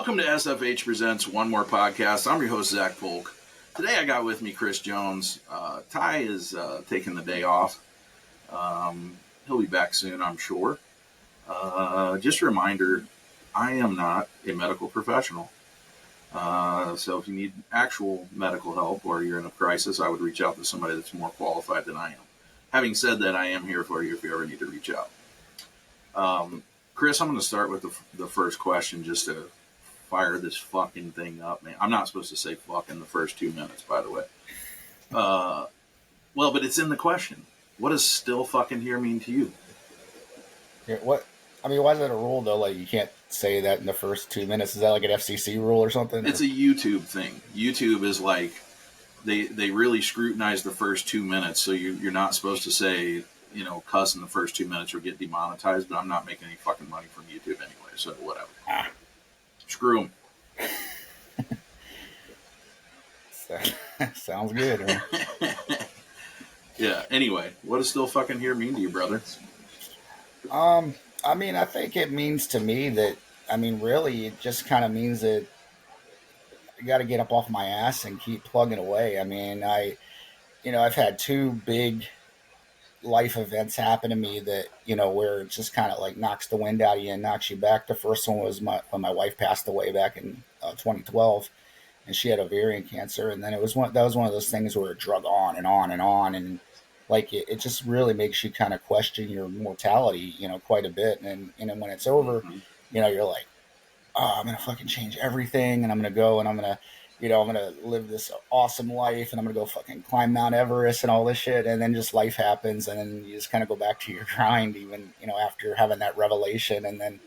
Welcome to SFH Presents One More Podcast. I'm your host, Zac Polk. Today I got with me Chris Jones. Ty is taking the day off. He'll be back soon, I'm sure. Just a reminder, I am not a medical professional. So if you need actual medical help or you're in a crisis, I would reach out to somebody that's more qualified than I am. Having said that, I am here for you if you ever need to reach out. Chris, I'm going to start with the first question just to fire this fucking thing up, man. I'm not supposed to say fuck in the first 2 minutes, by the way. Well, but it's in the question. What does still fucking here mean to you? Yeah, what? I mean, why is that a rule, though? Like, you can't say that in the first 2 minutes. Is that like an FCC rule or something? It's a YouTube thing. YouTube is like, they really scrutinize the first 2 minutes, so you're not supposed to say, cuss in the first 2 minutes or get demonetized, but I'm not making any fucking money from YouTube anyway, so whatever. Screw them. Sounds good, man. Yeah, anyway, what does still fucking here mean to you, brother? I mean, I think it means to me that, really, it just kind of means that I got to get up off my ass and keep plugging away. I mean, I've had two big life events happen to me that, where it just kind of like knocks the wind out of you and knocks you back. The first one was when my wife passed away back in 2012, and she had ovarian cancer. And then that was one of those things where it drug on and on and on. And like, it just really makes you kind of question your mortality, quite a bit. And, when it's over, you're like, oh, I'm going to fucking change everything. And I'm going to go and I'm going to live this awesome life, and I'm going to go fucking climb Mount Everest and all this shit. And then just life happens, and then you just kind of go back to your grind even, after having that revelation. And then,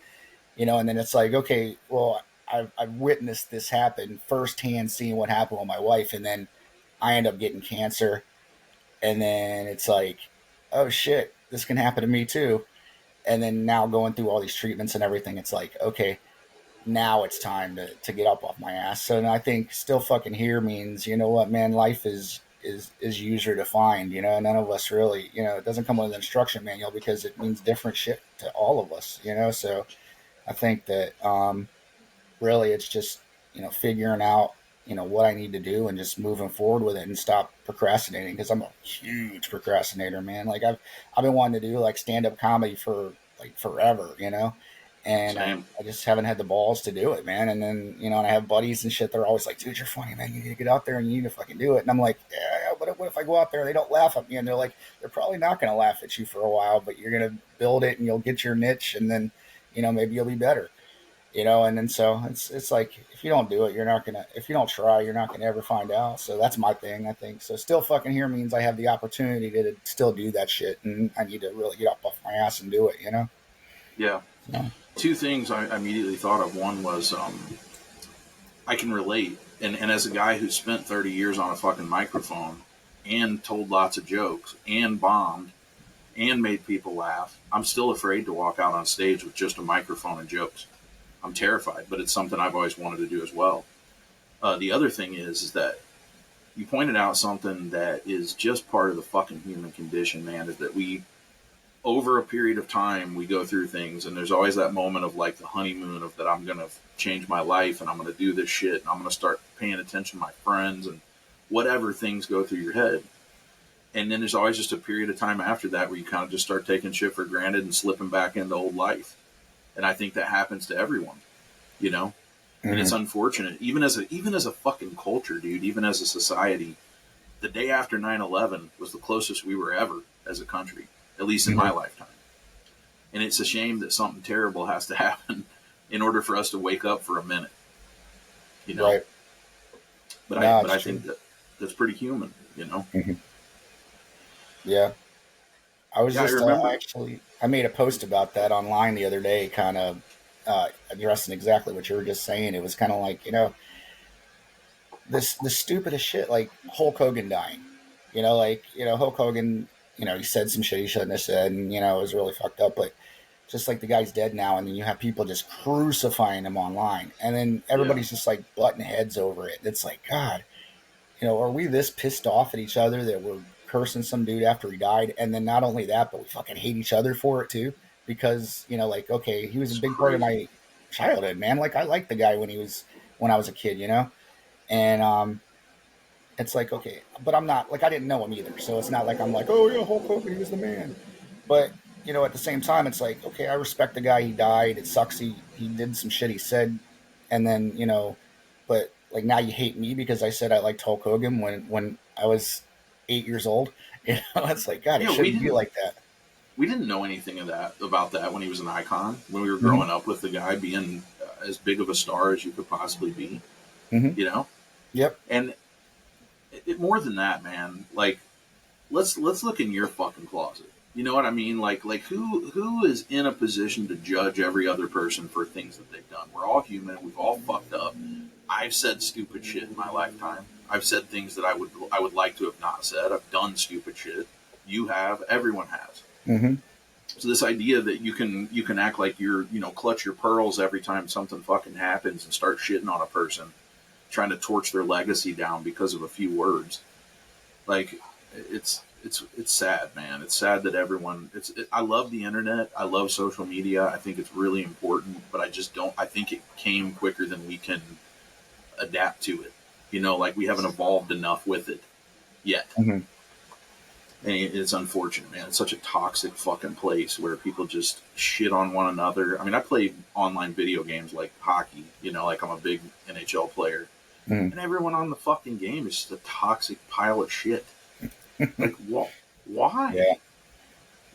and then it's like, okay, well, I've witnessed this happen firsthand, seeing what happened with my wife. And then I end up getting cancer. And then it's like, oh shit, this can happen to me too. And then now going through all these treatments and everything, it's like, okay, now it's time to get up off my ass. So I think still fucking here means, you know what, man, life is user defined, none of us really, it doesn't come with an instruction manual because it means different shit to all of us, so I think that really it's just, figuring out, what I need to do and just moving forward with it and stop procrastinating, because I'm a huge procrastinator, man. Like I've been wanting to do like stand-up comedy for like forever, and I just haven't had the balls to do it, man. And then, and I have buddies and shit. They're always like, dude, you're funny, man. You need to get out there and you need to fucking do it. And I'm like, yeah, but what if I go out there and they don't laugh at me? And they're like, they're probably not going to laugh at you for a while, but you're going to build it and you'll get your niche. And then, maybe you'll be better, and then so it's like, if you don't do it, if you don't try, you're not going to ever find out. So that's my thing, I think. So still fucking here means I have the opportunity to still do that shit. And I need to really get up off my ass and do it, Yeah. So. Two things I immediately thought of. One was I can relate. And as a guy who spent 30 years on a fucking microphone and told lots of jokes and bombed and made people laugh, I'm still afraid to walk out on stage with just a microphone and jokes. I'm terrified, but it's something I've always wanted to do as well. The other thing is that you pointed out something that is just part of the fucking human condition, man, is that we, over a period of time, we go through things, and there's always that moment of like the honeymoon of that I'm going to change my life and I'm going to do this shit and I'm going to start paying attention to my friends and whatever things go through your head. And then there's always just a period of time after that where you kind of just start taking shit for granted and slipping back into old life. And I think that happens to everyone, and it's unfortunate. Even as a fucking culture, dude, even as a society, the day after 9/11 was the closest we were ever as a country, at least in my lifetime. And it's a shame that something terrible has to happen in order for us to wake up for a minute, Right. But I think that's pretty human, Mm-hmm. Yeah. I was I made a post about that online the other day, kind of addressing exactly what you were just saying. It was kind of like, the stupidest shit, like Hulk Hogan dying, Hulk Hogan, he said some shit he shouldn't have said, and, it was really fucked up, but just like the guy's dead now, and then you have people just crucifying him online, and then everybody's just like butting heads over it. It's like, God, are we this pissed off at each other that we're cursing some dude after he died? And then not only that, but we fucking hate each other for it too, because, okay, he was a big part of my childhood, man. Like I liked the guy when I was a kid, and it's like, okay, but I'm not like I didn't know him either, so it's not like I'm like, oh yeah, Hulk Hogan, he was the man. But at the same time, it's like, okay, I respect the guy. He died. It sucks. He did some shit. He said, and then but like now you hate me because I said I liked Hulk Hogan when I was 8 years old. It's like God, it Yeah, we shouldn't be didn't like that. we didn't know anything of that about that when he was an icon. When we were Hmm. growing up with the guy being as big of a star as you could possibly be, Hmm. you know. Yep. And more than that, man. Like, let's look in your fucking closet. You know what I mean? Like who is in a position to judge every other person for things that they've done? We're all human. We've all fucked up. I've said stupid shit in my lifetime. I've said things that I would like to have not said. I've done stupid shit. You have. Everyone has. Hmm. So this idea that you can act like you're clutch your pearls every time something fucking happens and start shitting on a person, trying to torch their legacy down because of a few words, like it's sad, man. It's sad that everyone. I love the internet. I love social media. I think it's really important, but I just don't. I think it came quicker than we can adapt to it. Like we haven't evolved enough with it yet. Hmm. And it's unfortunate, man. It's such a toxic fucking place where people just shit on one another. I mean, I play online video games like hockey, like I'm a big NHL player. Hmm. And everyone on the fucking game is just a toxic pile of shit. Like, why? Yeah.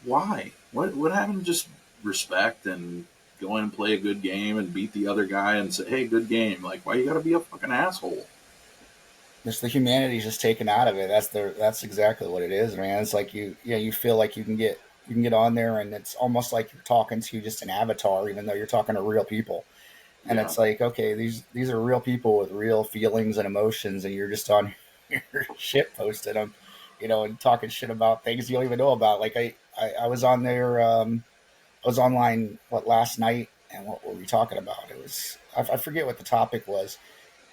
Why? What happened to just respect and go in and play a good game and beat the other guy and say, hey, good game? Like, why you gotta be a fucking asshole? Just the humanity's just taken out of it. That's exactly what it is, man. It's like you feel like you can get on there and it's almost like you're talking to just an avatar, even though you're talking to real people. And Yeah. it's like, okay, these are real people with real feelings and emotions, and you're just on your shit posting them, and talking shit about things you don't even know about. Like I was on there, I was online last night, and what were we talking about? It was I forget what the topic was,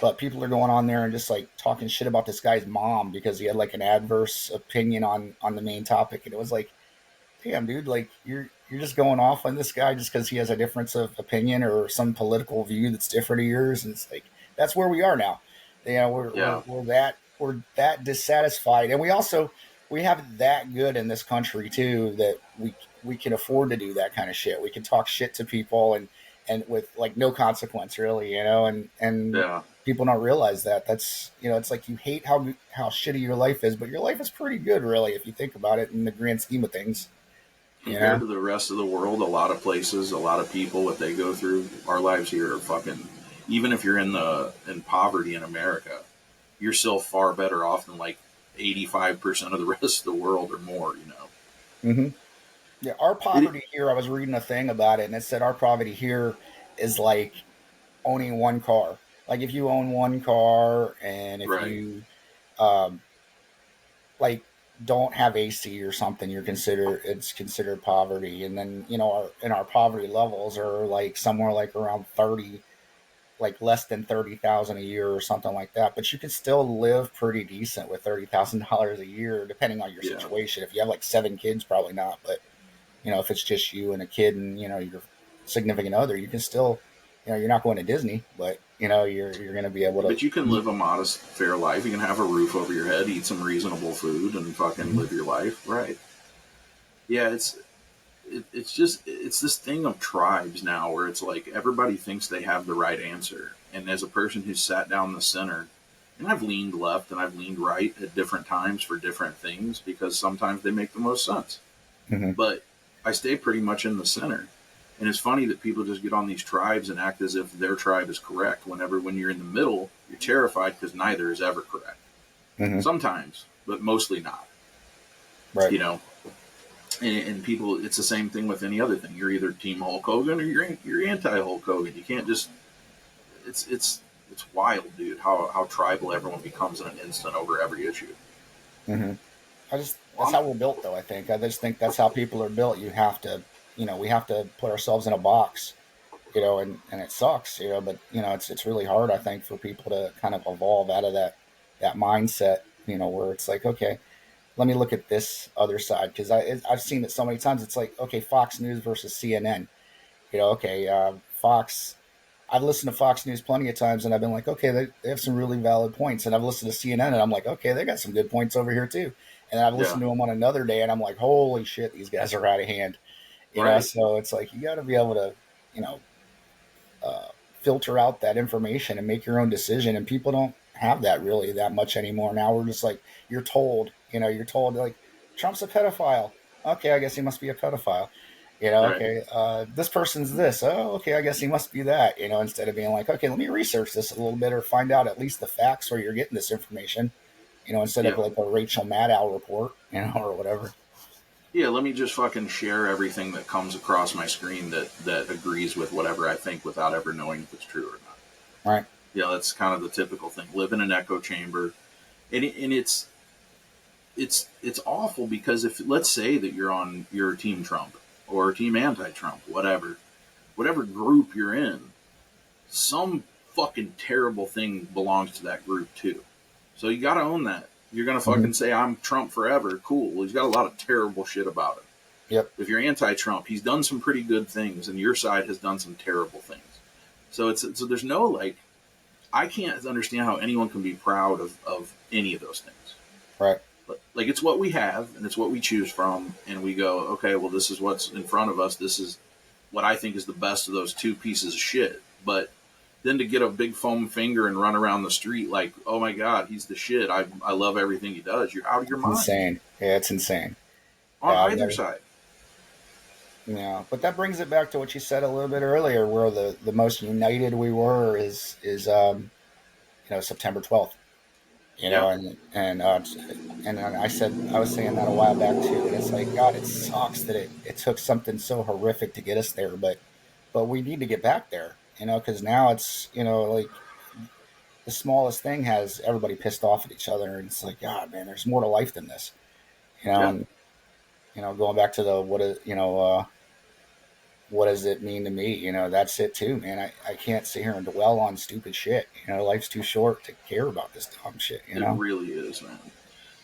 but people are going on there and just like talking shit about this guy's mom because he had like an adverse opinion on the main topic, and it was like, damn, dude, like you're just going off on this guy just because he has a difference of opinion or some political view that's different to yours, and it's like that's where we are now. We're we're, Yeah. we're that we're that dissatisfied, and we have it that good in this country too that we can afford to do that kind of shit. We can talk shit to people and with like no consequence really, and Yeah. people don't realize that. That's it's like you hate how shitty your life is, but your life is pretty good really if you think about it in the grand scheme of things. you Compared know to the rest of the world, a lot of places, a lot of people, what they go through, our lives here are fucking. Even if you're in poverty in America, you're still far better off than like 85% of the rest of the world or more. hmm Yeah, our It, poverty here. I was reading a thing about it, and it said our poverty here is like owning one car. Like if you own one car, and if right. you um, like don't have AC or something, it's considered poverty. And then our poverty levels are like somewhere like around 30, like less than 30,000 a year or something like that. But you can still live pretty decent with $30,000 a year, depending on your Yeah. situation. If you have like 7 kids, probably not. But if it's just you and a kid and your significant other, you can still, you're not going to Disney, but you're going to be able to But you can eat. live a modest, fair life. You can have a roof over your head, eat some reasonable food, and fucking Mhm. live your life. Right. Yeah, it's this thing of tribes now where it's like everybody thinks they have the right answer. And as a person who's sat down the center, and I've leaned left and I've leaned right at different times for different things because sometimes they make the most sense. Mhm. But I stay pretty much in the center. And it's funny that people just get on these tribes and act as if their tribe is correct. When you're in the middle, you're terrified because neither is ever correct. Mhm. Sometimes, but mostly not. Right. You know, and people, it's the same thing with any other thing. You're either Team Hulk Hogan or you're anti Hulk Hogan. You can't just. It's wild, dude. How tribal everyone becomes in an instant over every issue. Mhm. That's Well, how we're built, though. I just think that's how people are built. We have to put ourselves in a box, and it sucks, but it's really hard, I think, for people to kind of evolve out of that mindset, where it's like, okay, let me look at this other side because I've seen it so many times. It's like, okay, Fox News versus CNN. Okay, Fox. I've listened to Fox News plenty of times, and I've been like, okay, they have some really valid points. And I've listened to CNN, and I'm like, okay, they got some good points over here too. And then I've Yeah. listened to them on another day, and I'm like, holy shit, these guys are out of hand. Right. So it's like you got to be able to, you know, uh, filter out that information and make your own decision. And people don't have that really that much anymore. Now we're just like, you're told like Trump's a pedophile. Okay, I guess he must be a pedophile. Right. Okay, this person's this. Oh, okay, I guess he must be that. Instead of being like, okay, let me research this a little bit or find out at least the facts where you're getting this information. Instead of Yeah. like a Rachel Maddow report, or whatever. Yeah, let me just fucking share everything that comes across my screen that agrees with whatever I think without ever knowing if it's true or not. All right. Yeah, that's kind of the typical thing. Live in an echo chamber, and it's awful because if let's say that you're on your team Trump or team anti-Trump, whatever group you're in, some fucking terrible thing belongs to that group too. So you got to own that. You're gonna Mm-hmm. fucking say I'm Trump forever. Cool. Well, he's got a lot of terrible shit about him. Yep. If you're anti-Trump, he's done some pretty good things, and your side has done some terrible things. So there's no like I can't understand how anyone can be proud of any of those things. Right. But like it's what we have and it's what we choose from, and we go, okay, well this is what's in front of us. This is what I think is the best of those two pieces of shit. But then to get a big foam finger and run around the street like, oh my god, he's the shit. I love everything he does. You're out of your It's mind insane. Yeah, it's insane. on Yeah, I've either never. side. Yeah, but that brings it back to what you said a little bit earlier, where the most united we were is September 12th. You know, Yeah, and I was saying that a while back too, and it's like God, it sucks that it took something so horrific to get us there, but we need to get back there. Because now it's like the smallest thing has everybody pissed off at each other, and it's like God, man, there's more to life than this. yeah. And going back to the what does it mean to me? That's it too, man. I can't sit here and dwell on stupid shit. Life's too short to care about this dumb shit. It really is, man.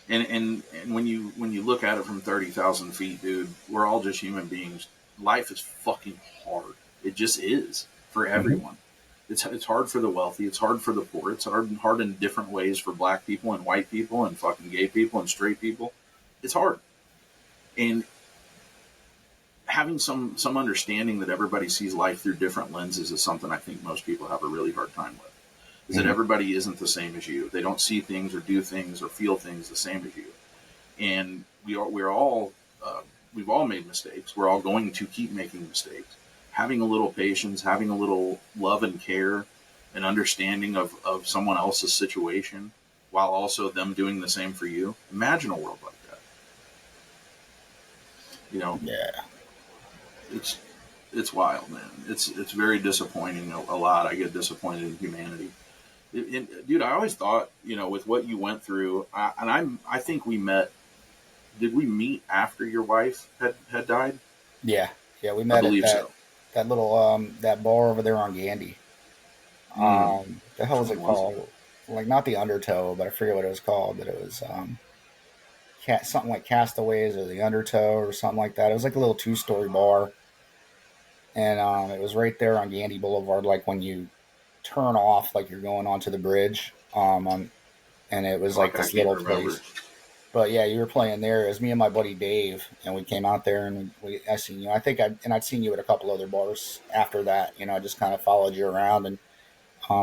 And when you look at it from 30,000 feet, dude, we're all just human beings. Life is fucking hard. It just is for Mm-hmm. everyone. It's hard for the wealthy. It's hard for the poor. It's hard in different ways for black people and white people and fucking gay people and straight people. It's hard. And having some understanding that everybody sees life through different lenses is something I think most people have a really hard time with. Is that Mm-hmm. everybody isn't the same as you. They don't see things or do things or feel things the same as you. And we're all we've all made mistakes. We're all going to keep making mistakes. Having a little patience, having a little love and care, and understanding of someone else's situation, while also them doing the same for you. Imagine a world like that. You know, Yeah. it's it's wild, man. It's very disappointing. A lot. I get disappointed in humanity. Dude, I always thought, with what you went through, I think we met. Did we meet after your wife had died? Yeah. Yeah. We I met at believe that so. that little that bar over there on Gandy. Mm. The hell Which was one it was it? called? Like not the Undertow, but I forget what it was called. But it was something like Castaways or the Undertow or something like that. It was like a little 2-story bar, and it was right there on Gandy Boulevard. Like when you turn off, like you're going onto the bridge. And it was like Fuck, I this can't little remember. place. But yeah, you were playing there. It was me and my buddy Dave, and we came out there and I seen you. I'd seen you at a couple other bars after that. I just kind of followed you around and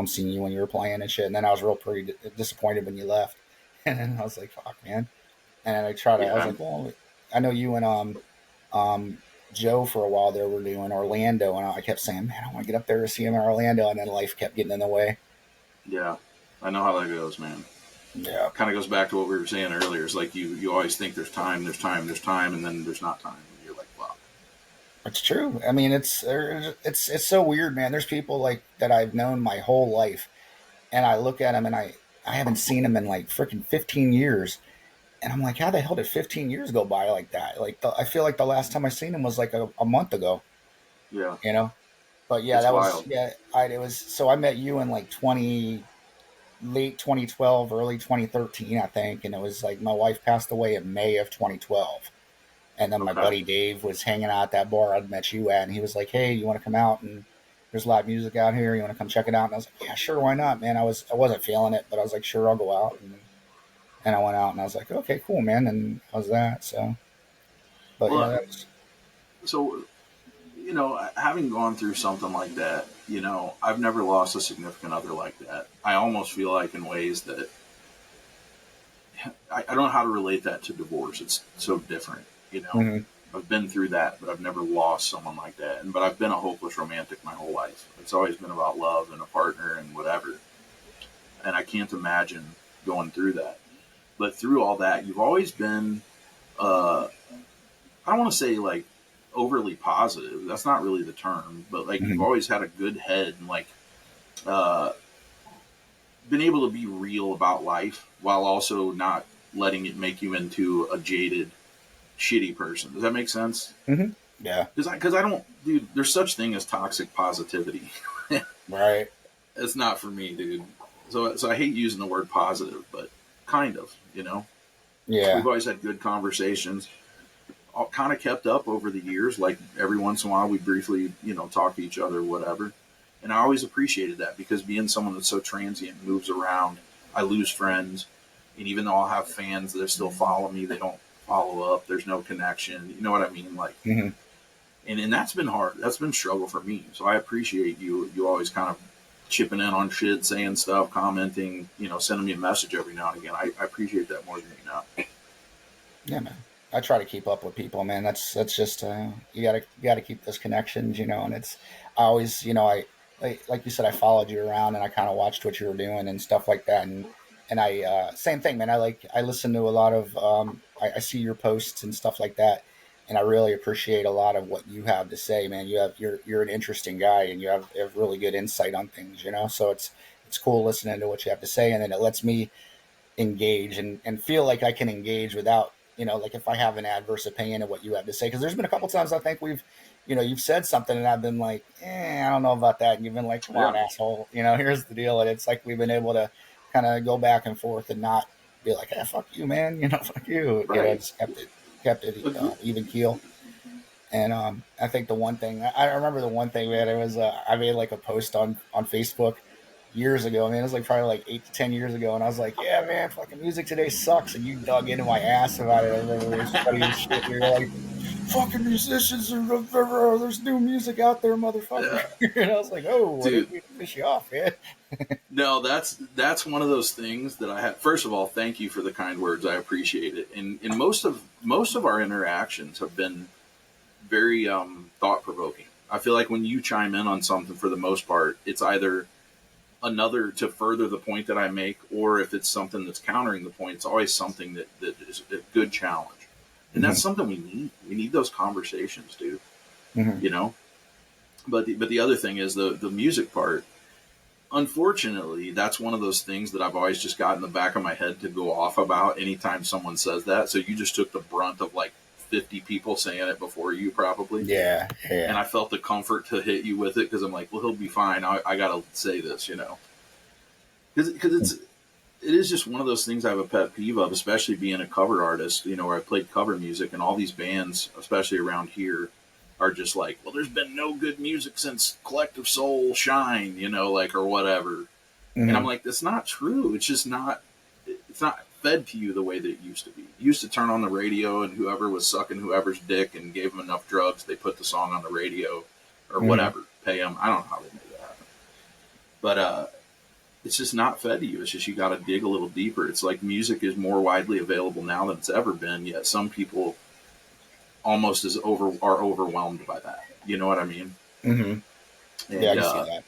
seen you when you were playing and shit. And then I was real pretty disappointed when you left. And then I was like, "Fuck, man." And I Yeah, was like, "Well, I know you and um Joe for a while there were doing Orlando," and I kept saying, "Man, I want to get up there to see him in Orlando," and then life kept getting in the way. yeah. I know how that goes, man. Yeah. Kind of goes back to what we were saying earlier. It's like you always think there's time, and then there's not time. And you're like, fuck. It's true. I mean, it's so weird, man. There's people like that I've known my whole life, and I look at them and I haven't seen them in like freaking 15 years, and I'm like, how the hell did 15 years go by like that? Like I feel like the last time I seen him was like a month ago, Yeah, you know. But yeah, it's that was wild. yeah. It was so I met you in like 20 late 2012, early 2013, I think, and it was like my wife passed away in May of 2012. And then my Okay. buddy Dave was hanging out at that bar I'd met you at, and he was like, "Hey, you want to come out and there's live music out here. You want to come check it out? And I was like, yeah, sure, why not, man? I wasn't feeling it, but I was like, sure, I'll go out. And I went out, and I was like, okay, cool, man. And how's that? So, but yeah, Well, that was. so having gone through something like that, I've never lost a significant other like that. I almost feel like in ways that I don't know how to relate that to divorce. It's so different, you know. Mm-hmm. I've been through that, but I've never lost someone like that. But I've been a hopeless romantic my whole life. It's always been about love and a partner and whatever. And I can't imagine going through that. But through all that, you've always been, I don't want to say like overly positive. That's not really the term, but like you've Mm-hmm. always had a good head and like uh, been able to be real about life while also not letting it make you into a jaded, shitty person. Does that make sense? Mm-hmm. Yeah. Because I don't, dude. There's such thing as toxic positivity. Right. It's not for me, dude. So I hate using the word positive, but kind of, Yeah. We've always had good conversations, all kind of kept up over the years. Like every once in a while, we briefly, talk to each other, whatever. And I always appreciated that because being someone that's so transient, moves around, I lose friends, and even though I'll have fans that still follow me, they don't follow up. There's no connection. You know what I mean? Like, Mm-hmm. and that's been hard. That's been a struggle for me. So I appreciate you. You always kind of chipping in on shit, saying stuff, commenting, sending me a message every now and again. I appreciate that more than you know. Yeah, man. I try to keep up with people, man. That's just you gotta keep those connections, and it's I always, like you said, I followed you around and I kind of watched what you were doing and stuff like that, and I same thing, man. I listen to a lot of I see your posts and stuff like that, and I really appreciate a lot of what you have to say, man. You're an interesting guy and you have really good insight on things, So it's cool listening to what you have to say, and then it lets me engage and feel like I can engage without, like if I have an adverse opinion of what you have to say. Because there's been a couple times I think you've said something and I've been like, I don't know about that. And you've been like, come on, Yeah, asshole. Here's the deal. And it's like we've been able to kind of go back and forth and not be like, fuck you, man. Fuck you. right. Just kept it even keel. And I think the one thing I remember the one thing, man, it was I made like a post on Facebook years ago. I mean, it was like probably like 8 to 10 years ago, and I was like, "Yeah, man, fucking music today sucks." And you dug into my ass about it. I remember it was funny as shit. You were like, "Fucking musicians are there's new music out there, motherfucker." Yeah, And I was like, "Oh, I dude. didn't mean to piss you off, man." No, that's one of those things that I have. First of all, thank you for the kind words. I appreciate it. And most of our interactions have been very thought provoking. I feel like when you chime in on something, for the most part, it's either another to further the point that I make, or if it's something that's countering the point, it's always something that is a good challenge. And that's Mm-hmm. something we need. We need those conversations, dude. Mm-hmm. You know. But the other thing is the music part. Unfortunately, that's one of those things that I've always just got in the back of my head to go off about anytime someone says that. So you just took the brunt of like 50 people saying it before you, probably. Yeah, And yeah. I felt the comfort to hit you with it because I'm like, well, he'll be fine. I got to say this, because it is just one of those things I have a pet peeve of, especially being a cover artist, where I played cover music, and all these bands, especially around here, are just like, well, there's been no good music since Collective Soul Shine, like, or whatever. And I'm Mm-hmm. like, that's not true. It's just not, it's not fed to you the way that it used to be. You used to turn on the radio, and whoever was sucking whoever's dick and gave them enough drugs, they put the song on the radio or Mm-hmm. whatever, pay them. I don't know how they made that happen. But it's just not fed to you. It's just you got to dig a little deeper. It's like music is more widely available now than it's ever been. Yet some people almost are overwhelmed by that. You know what I mean? Mm-hmm. Yeah, I And can see that.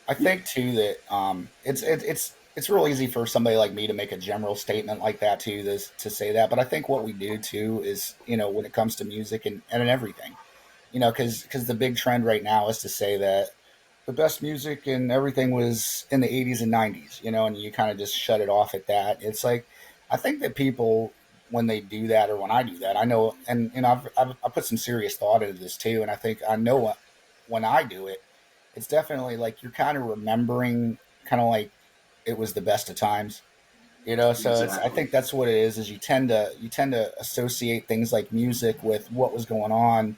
I yeah, think too that it's real easy for somebody like me to make a general statement like that too, this to say that. But I think what we do too is, when it comes to music and everything, because the big trend right now is to say that the best music and everything was in the 80s and 90s, and you kind of just shut it off at that. It's like I think that people, when they do that, or when I do that, I know, and I put some serious thought into this too, and I think I know when I do it, it's definitely like you're kind of remembering, kind of like it was the best of times, so I exactly. think that's what it is you tend to associate things like music with what was going on,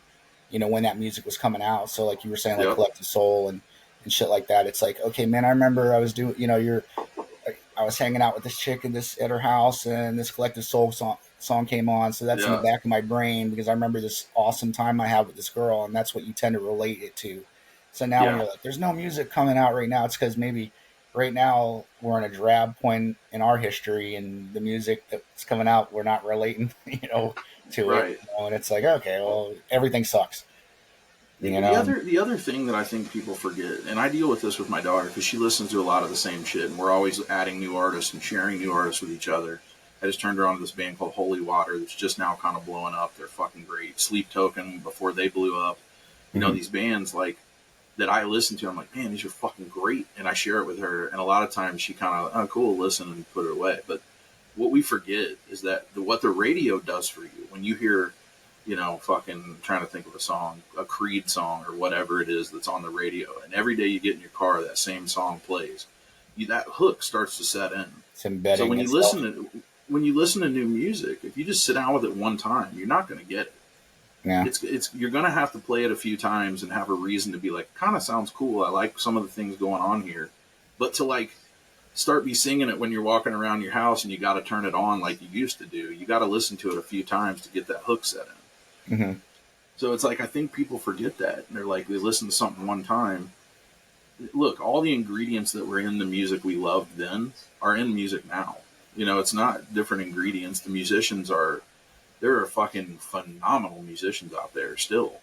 when that music was coming out. So like you were saying, like Yep. Collective Soul and shit like that. It's like, okay, man, I remember I was doing, I was hanging out with this chick at her house, and this Collective Soul song came on. So that's in the Yeah. back of my brain because I remember this awesome time I had with this girl, and that's what you tend to relate it to. So now when Yeah. you're like, there's no music coming out right now, it's because maybe right now we're in a drab point in our history, and the music that's coming out, we're not relating, to it. Right. And it's like, okay, well, everything sucks. The other thing that I think people forget, and I deal with this with my daughter because she listens to a lot of the same shit, and we're always adding new artists and sharing new artists with each other. I just turned her on to this band called Holy Water that's just now kind of blowing up. They're fucking great. Sleep Token before they blew up. Mm-hmm. These bands like that I listen to. I'm like, man, these are fucking great, and I share it with her. And a lot of times she kind of, oh, cool, listen and put it away. But what we forget is that what the radio does for you when you hear, fucking trying to think of a song, a Creed song or whatever it is that's on the radio, and every day you get in your car, that same song plays. That hook starts to set in. It's So embedding itself. when you listen to new music, if you just sit down with it one time, you're not going to get it. Yeah. It's you're going to have to play it a few times and have a reason to be like, kind of sounds cool. I like some of the things going on here, but to like start be singing it when you're walking around your house and you got to turn it on like you used to do. You got to listen to it a few times to get that hook set in. Mm-hmm. So it's like I think people forget that. They're like they listen to something one time. Look, all the ingredients that were in the music we loved then are in music now. It's not different ingredients. The musicians are there are fucking phenomenal musicians out there still.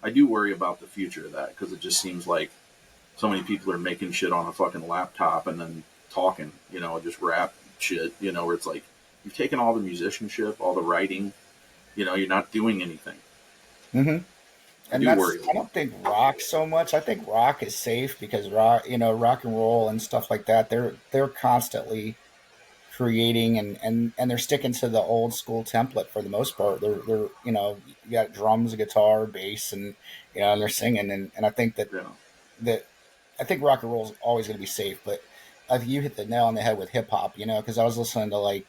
I do worry about the future of that because it just seems like so many people are making shit on a fucking laptop and then talking, just rap shit, where it's like you've taken all the musicianship, all the writing, you're not doing anything. Mm-hmm. I And do worry a I little. don't think rock so much. I think rock is safe because rock and roll and stuff like that. They're constantly creating and they're sticking to the old school template for the most part. They're you got drums, guitar, bass, and they're singing and I think Yeah. that I think rock and roll is always going to be safe. But I think you hit the nail on the head with hip hop. Because I was listening to like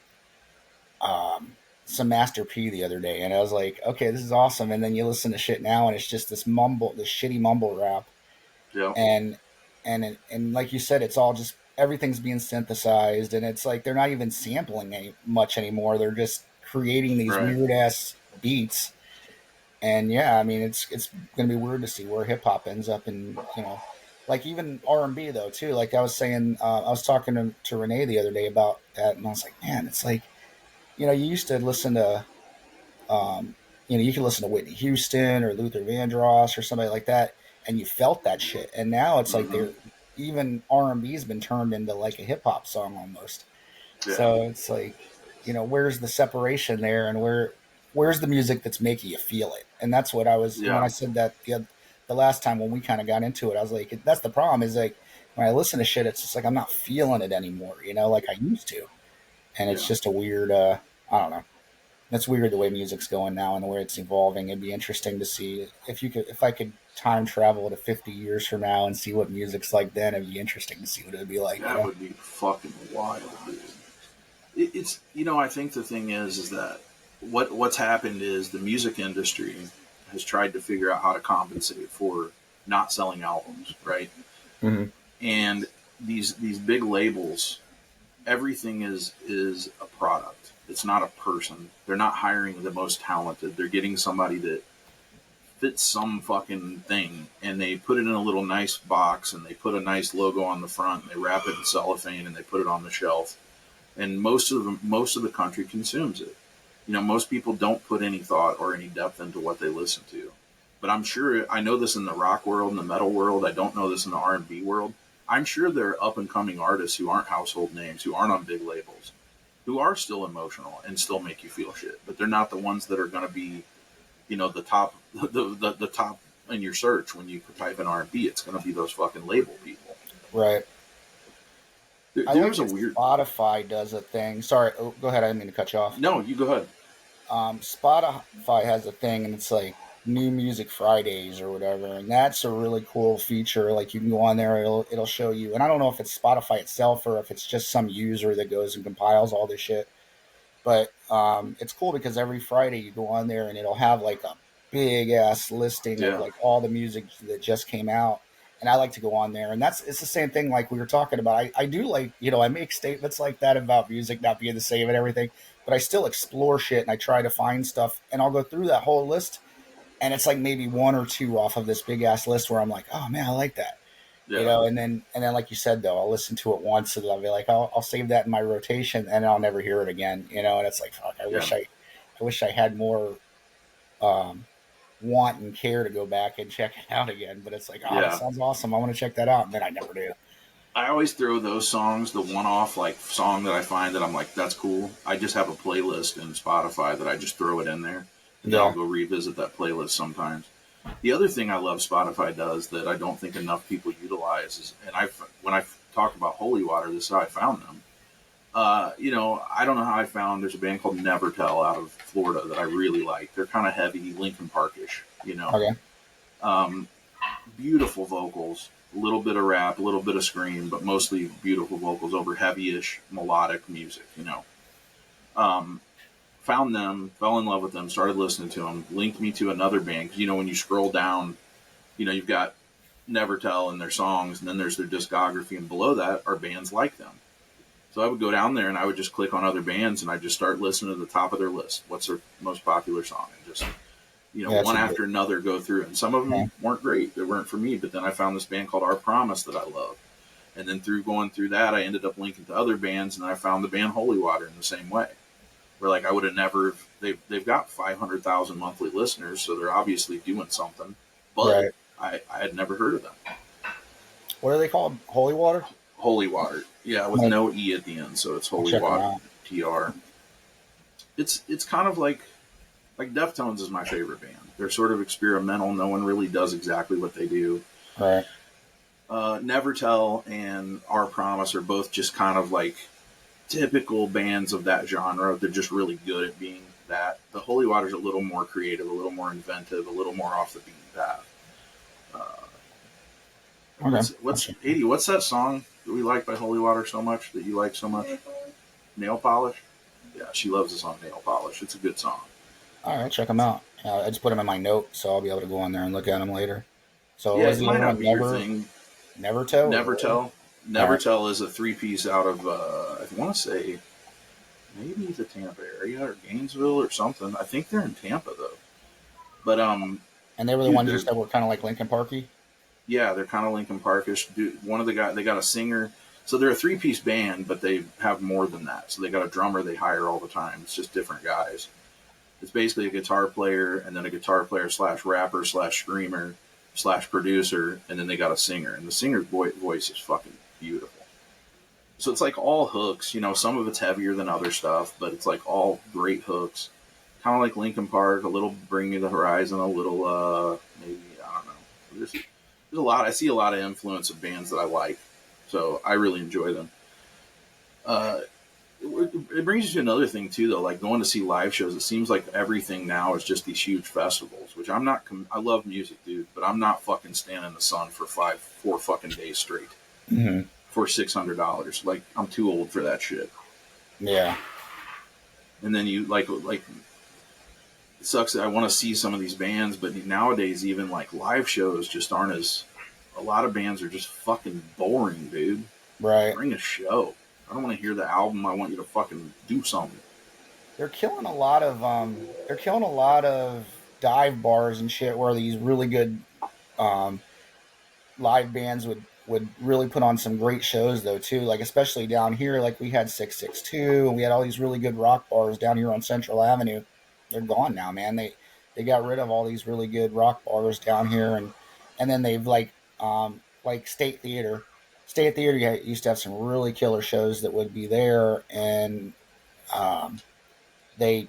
some Master P the other day, and I was like, okay, this is awesome. And then you listen to shit now, and it's just this shitty mumble rap, Yeah. and and like you said, it's all just everything's being synthesized, and it's like they're not even sampling much anymore. They're just creating these Right. weird ass beats, and yeah, I mean, it's gonna be weird to see where hip hop ends up, and like even R&B though too. Like I was saying, I was talking to Renee the other day about that, and I was like, man, it's like you used to listen to um, you can listen to Whitney Houston or Luther Vandross or somebody like that, and you felt that shit. And now it's like Mm-hmm. they're even R&B has been turned into like a hip hop song almost. Yeah. So it's like, where's the separation there, and where's the music that's making you feel it? And that's what I was when I Yeah. said that the last time when we kind of got into it. I was like, that's the problem. Is like when I listen to shit, it's just like I'm not feeling it anymore. Like I used to, and it's Yeah. just a weird. I don't know. That's weird the way music's going now and the way it's evolving. It'd be interesting to see if I could time travel to 50 years from now and see what music's like then. It'd be interesting to see what it'd be like. That would be fucking wild, dude. It's I think the thing is that what's happened is the music industry has tried to figure out how to compensate for not selling albums, right? Mm-hmm. And these big labels, everything is a product. It's not a person. They're not hiring the most talented. They're getting somebody that fits some fucking thing, and they put it in a little nice box, and they put a nice logo on the front, and they wrap it in cellophane, and they put it on the shelf, and most of the country consumes it. Most people don't put any thought or any depth into what they listen to. But I'm sure I know this in the rock world, in the metal world. I don't know this in the R&B world. I'm sure there are up and coming artists who aren't household names, who aren't on big labels, who are still emotional and still make you feel shit. But they're not the ones that are going to be, the top, the top in your search when you type in R&B. It's going to be those fucking label people. Right. I There like was a that weird. Spotify does a thing. Sorry, go ahead. I didn't mean to cut you off. No, you go ahead. Spotify has a thing, and it's like New Music Fridays or whatever, and that's a really cool feature. Like you can go on there, it'll show you. And I don't know if it's Spotify itself or if it's just some user that goes and compiles all this shit. But it's cool because every Friday you go on there and it'll have like big ass listing of Yeah. like all the music that just came out. And I like to go on there, and it's the same thing like we were talking about. I do like, I make statements like that about music not being the same and everything, but I still explore shit and I try to find stuff, and I'll go through that whole list, and it's like maybe one or two off of this big ass list where I'm like, oh man, I like that, Yeah. and then like you said though, I'll listen to it once and I'll be like, I'll save that in my rotation, and I'll never hear it again, and it's like, fuck, Yeah. I wish I had more um, want and care to go back and check it out again. But it's like, oh, that Yeah. sounds awesome. I want to check that out, and then I never do. I always throw those songs, the one off like song that I find that I'm like, that's cool. I just have a playlist in Spotify that I just throw it in there, and then I'll Yeah, go revisit that playlist sometimes. The other thing I love Spotify does that I don't think enough people utilize is, and when I talk about Holy Water, this is how I found them. I don't know how I found. There's a band called Never Tell out of Florida that I really like. They're kind of heavy, Linkin Parkish. okay, Um, Beautiful vocals, a little bit of rap, a little bit of scream, but mostly beautiful vocals over heavy-ish melodic music. Um, Found them, fell in love with them, started listening to them, linked me to another band. Because when you scroll down, you've got Never Tell and their songs, and then there's their discography, and below that are bands like them. So I would go down there and I would just click on other bands and I just start listening to the top of their list. What's their most popular song? And just, yeah, that's one a good. after another go through. And some of Yeah, them weren't great. They weren't for me. But then I found this band called Our Promise that I love. And then through going through that, I ended up linking to other bands, and I found the band Holy Water in the same way. Where like I would have never, they've got 500,000 monthly listeners, so they're obviously doing something. But right. I had never heard of them. What are they called? Holy water. Holy Water, yeah, with I'll, no e at the end, so it's I'll Holy check them Water, out. TR. It's kind of like Deftones is my favorite band. They're sort of experimental. No one really does exactly what they do. Right. Never Tell and Our Promise are both just kind of like typical bands of that genre. They're just really good at being that. The Holy Water's a little more creative, a little more inventive, a little more off the beaten path. Uh, Okay. what's 80? What's that song that we like by Holy Water so much that you like so much? Nail Polish. Yeah, she loves the song Nail Polish. It's a good song. All right, check them out. I just put them in my note, so I'll be able to go on there and look at them later. So what Yeah, was it the might other not one? be your thing. Never tell. Never Really? Tell. All Never right. Tell is a three-piece out of I want to say maybe the Tampa area or Gainesville or something. I think they're in Tampa though. But And they were the dude, ones you they're said were kind of like Lincoln Parky. yeah, they're kind of Linkin Parkish. Dude, one of the guys, they got a singer. So they're a three-piece band, but they have more than that. So they got a drummer they hire all the time. It's just different guys. It's basically a guitar player and then a guitar player slash rapper slash screamer slash producer, and then they got a singer. And the singer's voice is fucking beautiful. So it's like all hooks. Some of it's heavier than other stuff, but it's like all great hooks. Kind of like Linkin Park, a little Bring Me the Horizon, a little maybe I don't know. There's a lot. I see a lot of influence of bands that I like, so I really enjoy them. Uh, it brings you to another thing too, though. Like going to see live shows, it seems like everything now is just these huge festivals. Which I'm not. I love music, dude, but I'm not fucking standing in the sun for 4 fucking days straight Mm-hmm. for $600. Like I'm too old for that shit. Yeah. And then you like it sucks that I want to see some of these bands, but nowadays even like live shows just aren't as. A lot of bands are just fucking boring, dude. Right. Bring a show. I don't want to hear the album. I want you to fucking do something. They're killing a lot of dive bars and shit where these really good um live bands would really put on some great shows though too, like especially down here, like we had 662 and we had all these really good rock bars down here on Central Avenue. They're gone now, man. They got rid of all these really good rock bars down here, and then they've like State Theater used to have some really killer shows that would be there, and um they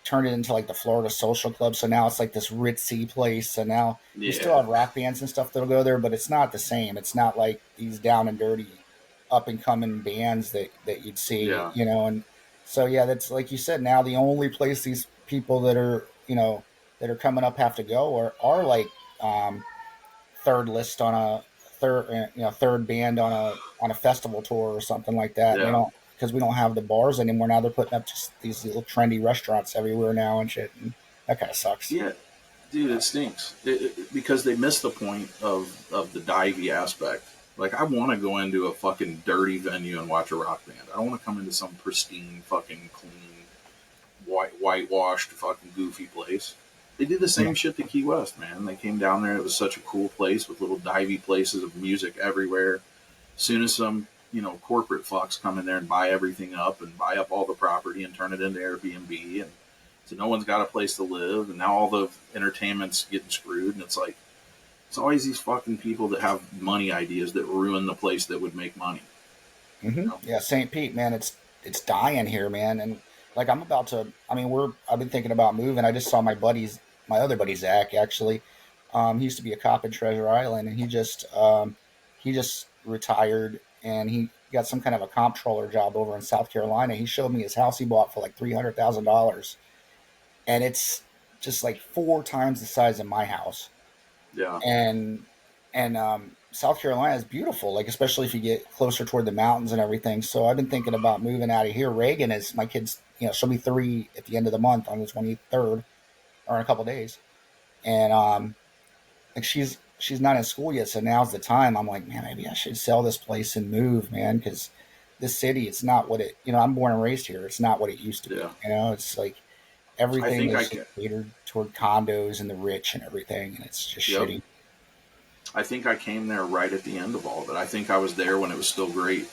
turned it into like the Florida Social Club. So now it's like this ritzy place. And now you still Yeah, have rock bands and stuff that'll go there, but it's not the same. It's not like these down and dirty, up and coming bands that you'd see, yeah, And so yeah, that's like you said. Now the only place these people that are coming up have to go are like um, third list on a third band on a festival tour or something like that. And they yeah, don't, because we don't have the bars anymore. Now they're putting up just these little trendy restaurants everywhere now and shit, and that kind of sucks. yeah. dude, it stinks because they miss the point of the divey aspect. Like, I want to go into a fucking dirty venue and watch a rock band. I don't want to come into some pristine, fucking clean, whitewashed, fucking goofy place. They did the Yeah. same shit to Key West, man. They came down there. It was such a cool place with little divey places of music everywhere. Soon as some corporate fucks come in there and buy everything up and buy up all the property and turn it into Airbnb, and so no one's got a place to live, and now all the entertainment's getting screwed, and it's like it's always these fucking people that have money ideas that ruin the place that would make money. You know? Yeah, St. Pete, man, it's dying here, man. And like I'm about to. I mean, I've been thinking about moving. I just saw my other buddy Zach, actually. He used to be a cop in Treasure Island, and he just retired, and he got some kind of a comptroller job over in South Carolina. He showed me his house he bought for like $300,000, and it's just like four times the size of my house. Yeah, and South Carolina is beautiful, like especially if you get closer toward the mountains and everything. So I've been thinking about moving out of here. Reagan is my kid's, she'll be 3 at the end of the month on the 23rd or in a couple of days, and like she's not in school yet, so now's the time. I'm like, man, maybe I should sell this place and move, man, because this city, it's not what it. I'm born and raised here. It's not what it used to yeah. be. It's like I everything think I is just can. catered toward condos and the rich and everything, and it's just Yep. shitty. I think I came there right at the end of all of it. I think I was there when it was still great.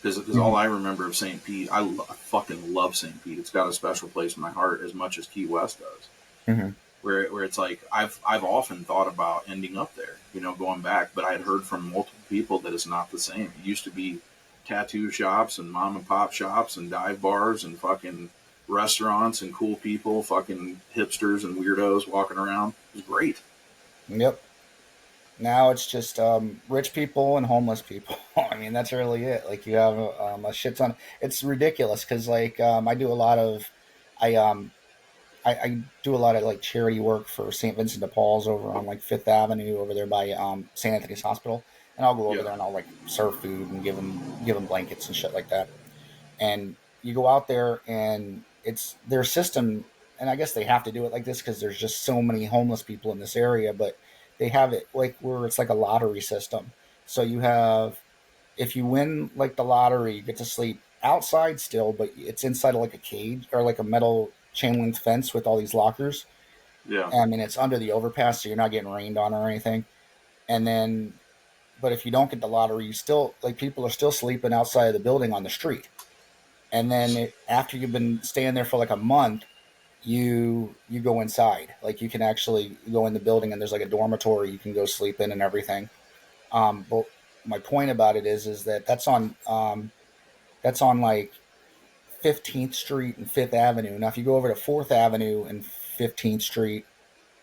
Because Mm-hmm. all I remember of St. Pete, I fucking love St. Pete. It's got a special place in my heart as much as Key West does. Mm-hmm. Where it's like I've often thought about ending up there, going back, but I had heard from multiple people that it's not the same. It used to be tattoo shops and mom and pop shops and dive bars and fucking restaurants and cool people, fucking hipsters and weirdos walking around. It was great. Yep. Now it's just rich people and homeless people. I mean, that's really it. Like you have a shit ton. It's ridiculous because like I I do a lot of like charity work for St. Vincent de Paul's over on like Fifth Avenue over there by St. Anthony's Hospital, and I'll go over Yeah, there and I'll like serve food and give them blankets and shit like that. And you go out there and it's their system, and I guess they have to do it like this because there's just so many homeless people in this area, but they have it like where it's like a lottery system. So you have, if you win like the lottery, you get to sleep outside still, but it's inside of like a cage or like a metal chain link fence with all these lockers. yeah, I mean, it's under the overpass, so you're not getting rained on or anything. And then, but if you don't get the lottery, you still like people are still sleeping outside of the building on the street. And then after you've been staying there for like a month, you go inside. Like you can actually go in the building, and there's like a dormitory you can go sleep in and everything. But my point about it is that that's on like 15th Street and Fifth Avenue. Now, if you go over to Fourth Avenue and 15th Street,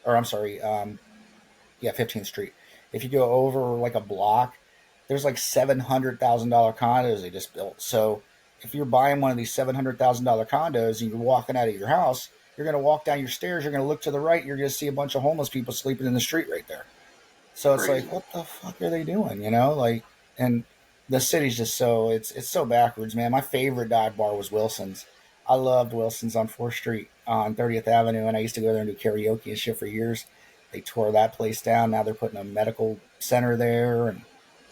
or I'm sorry, yeah, 15th Street. If you go over like a block, there's like $700,000 condos they just built. So if you're buying one of these $700,000 condos and you're walking out of your house, you're going to walk down your stairs. You're going to look to the right. You're going to see a bunch of homeless people sleeping in the street right there. So it's like, crazy. what the fuck are they doing? Like, and the city's just so it's so backwards, man. My favorite dive bar was Wilson's. I loved Wilson's on 4th Street on 30th Avenue, and I used to go there and do karaoke and shit for years. They tore that place down. Now they're putting a medical center there, and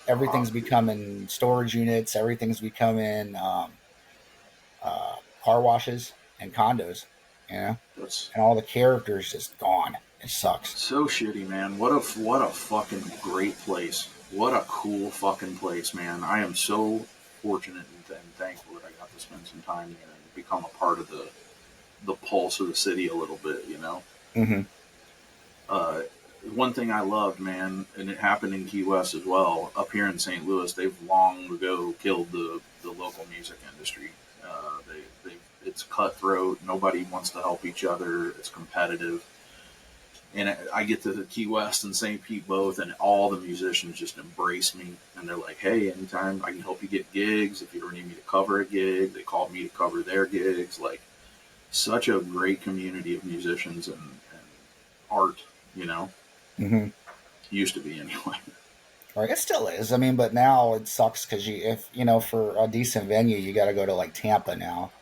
everything's Fuck, dude. becoming storage units. Everything's becoming car washes and condos. You know, That's and all the characters just gone. It sucks. so shitty, man. What a fucking great place. What a cool fucking place, man. I am so fortunate and thankful that I got to spend some time there and become a part of the pulse of the city a little bit. Mm-hmm. Uh, One thing I loved, man, and it happened in Key West as well. Up here in St. Louis, they've long ago killed the local music industry. It's cutthroat. Nobody wants to help each other. It's competitive. And I get to Key West and St. Pete both, and all the musicians just embrace me. And they're like, hey, anytime I can help you get gigs, if you ever need me to cover a gig, they call me to cover their gigs. Like, such a great community of musicians and art, you know? Mm-hmm. Used to be anyway. Or it still is. I mean, but now it sucks because if for a decent venue, you got to go to like Tampa now,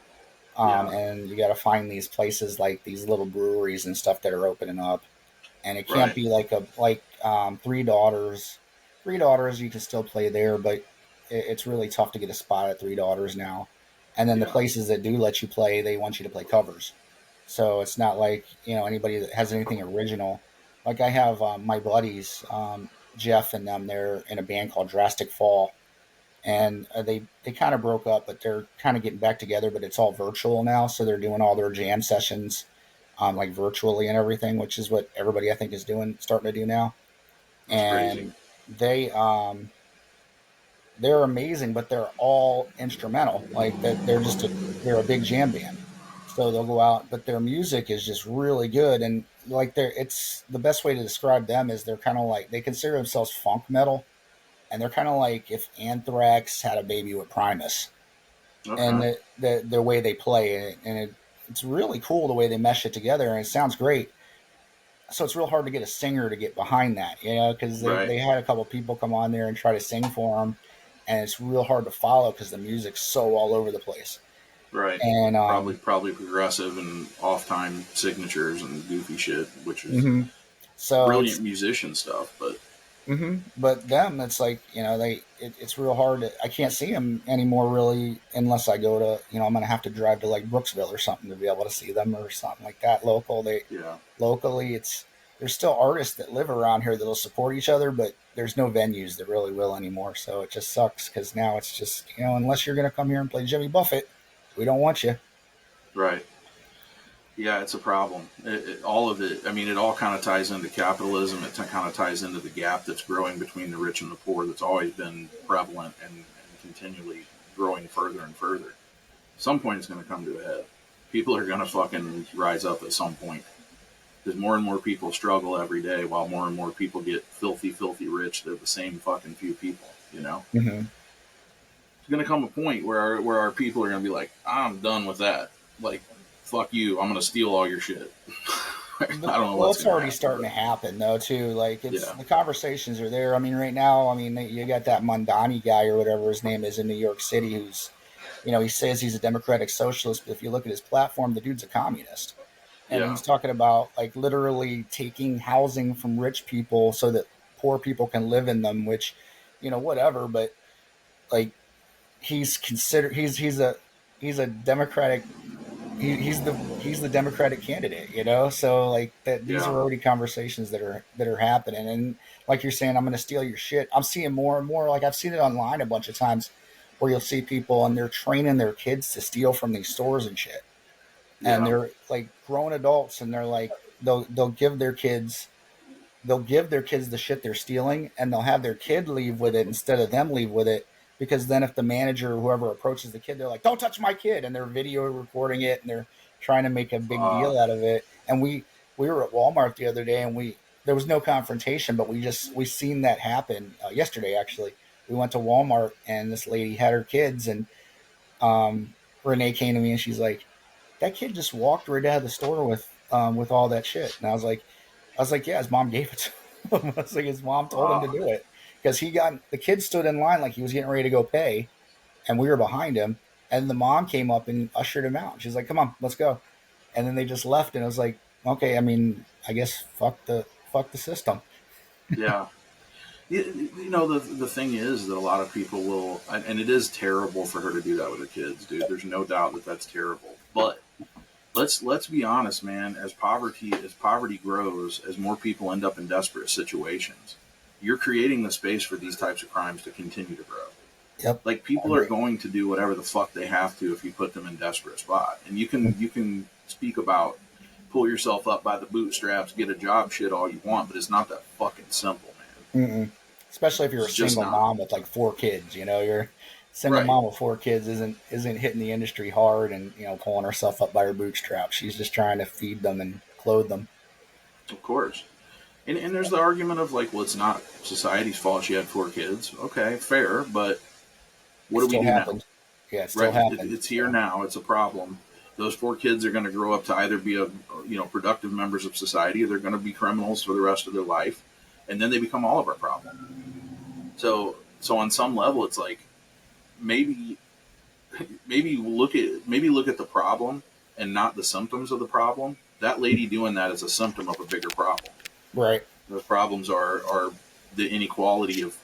Yeah. and you got to find these places like these little breweries and stuff that are opening up, and it can't Right. be like Three Daughters. Three Daughters, you can still play there, but it's really tough to get a spot at Three Daughters now. And then the Yeah. places that do let you play, they want you to play covers. So it's not like anybody that has anything original. Like I have my buddies, Jeff and them. They're in a band called Drastic Fall, and they kind of broke up, but they're kind of getting back together. But it's all virtual now, so they're doing all their jam sessions like virtually and everything, which is what everybody I think is starting to do now. That's crazy. And they they're amazing, but they're all instrumental. Like that, they're a big jam band. So they'll go out, but their music is just really good. And like it's the best way to describe them is they're kind of like they consider themselves funk metal, and they're kind of like if Anthrax had a baby with Primus, and Okay. the way they play it, and it's really cool the way they mesh it together, and it sounds great. So it's real hard to get a singer to get behind that, because Right. they had a couple people come on there and try to sing for them, and it's real hard to follow because the music's so all over the place. Right. And Probably progressive and off time signatures and goofy shit, which is mhm. So brilliant it's musician stuff. But but them, it's like it's real hard. I can't see them anymore really unless I go to I'm gonna have to drive to like Brooksville or something to be able to see them or something like that local. They yeah. locally it's there's still artists that live around here that'll support each other, but there's no venues that really will anymore. So it just sucks because now it's just unless you're gonna come here and play Jimmy Buffett, we don't want you. Right. Yeah, it's a problem. All of it. I mean, it all kind of ties into capitalism. It kind of ties into the gap that's growing between the rich and the poor. That's always been prevalent and continually growing further and further. Some point, it's going to come to a head. People are going to fucking rise up at some point because more and more people struggle every day, while more and more people get filthy, filthy rich. They're the same fucking few people. Mm-hmm. It's going to come a point where our people are going to be like, I'm done with that. Like, fuck you. I'm going to steal all your shit. I don't know Well, what's it's going to already happen, starting but to happen though too. Like it's yeah, the conversations are there. I mean, right now, I mean, you got that Mondani guy or whatever his name is in New York City, who's he says he's a democratic socialist, but if you look at his platform, the dude's a communist, and yeah, he's talking about like literally taking housing from rich people so that poor people can live in them. Which, whatever, but like he's a democratic he's the Democratic candidate, So like that, these are yeah, already conversations that are happening, and like you're saying, I'm going to steal your shit. I'm seeing more and more. Like I've seen it online a bunch of times, where you'll see people and they're training their kids to steal from these stores and shit, and yeah. they're like grown adults, and they're like they'll give their kids the shit they're stealing, and they'll have their kid leave with it instead of them leave with it, because then if the manager or whoever approaches the kid, they're like, don't touch my kid, and they're video recording it, and they're trying to make a big deal Fuck. out of it. And we were at Walmart the other day, and we there was no confrontation, but we seen that happen yesterday. Actually, we went to Walmart, and this lady had her kids, and Renee came to me, and she's like, that kid just walked right out of the store with all that shit. And I was like, yeah, his mom gave it to him. I was like, his mom told him to Fuck. do it, because the kid stood in line like he was getting ready to go pay, and we were behind him, and the mom came up and ushered him out. She's like, come on, let's go. And then they just left, and I was like, okay, I mean, I guess fuck the system. Yeah. The thing is that a lot of people will, and it is terrible for her to do that with her kids, dude. There's no doubt that that's terrible. But let's be honest, man. As poverty grows, as more people end up in desperate situations, you're creating the space for these types of crimes to continue to grow. Yep, Like I people are agree. going to do whatever the fuck they have to if you put them in desperate spot. And you can speak about pull yourself up by the bootstraps, get a job, shit all you want, but it's not that fucking simple, man. Mm-mm. Especially if you're a It's just single not. mom with like four kids, you're a single Right. mom with four kids isn't hitting the industry hard and pulling herself up by her bootstraps. She's just trying to feed them and clothe them. Of course. And there's the argument of like, well, it's not society's fault she had four kids. Okay, fair, but It what do we still do now? happened. Yeah, it still Right? happened. It's here So now. It's a problem. Those four kids are going to grow up to either be productive members of society, or they're going to be criminals for the rest of their life, and then they become all of our problem. So on some level, it's like maybe maybe look at the problem and not the symptoms of the problem. That lady doing that is a symptom of a bigger problem. Right. The problems are the inequality of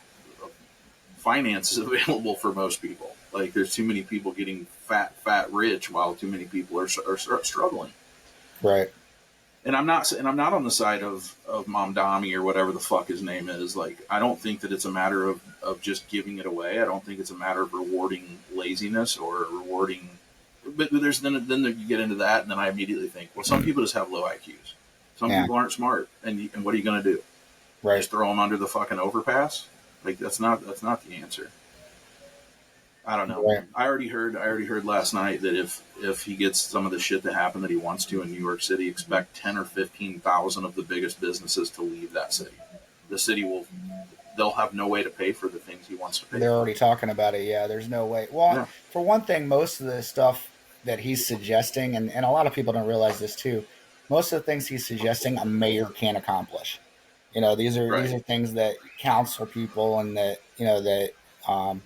finances available for most people. Like there's too many people getting fat rich while too many people are struggling. Right. And I'm not on the side of Mom Dami or whatever the fuck his name is. Like I don't think that it's a matter of just giving it away. I don't think it's a matter of rewarding laziness or rewarding. But there's then you get into that, and then I immediately think, well, some people just have low IQs. Some Yeah. people aren't smart, and what are you going to do? Right. Just throw them under the fucking overpass? Like that's not the answer. I don't know, Right. man. I already heard last night that if he gets some of the shit that happened that he wants to in New York City, expect 10 or 15,000 of the biggest businesses to leave that city. The city will they'll have no way to pay for the things he wants to pay They're for. already talking about it. Yeah, there's no way. Well, Yeah, for one thing, most of the stuff that he's suggesting, and a lot of people don't realize this too, most of the things he's suggesting a mayor can't accomplish. These right. are things that council people and that um,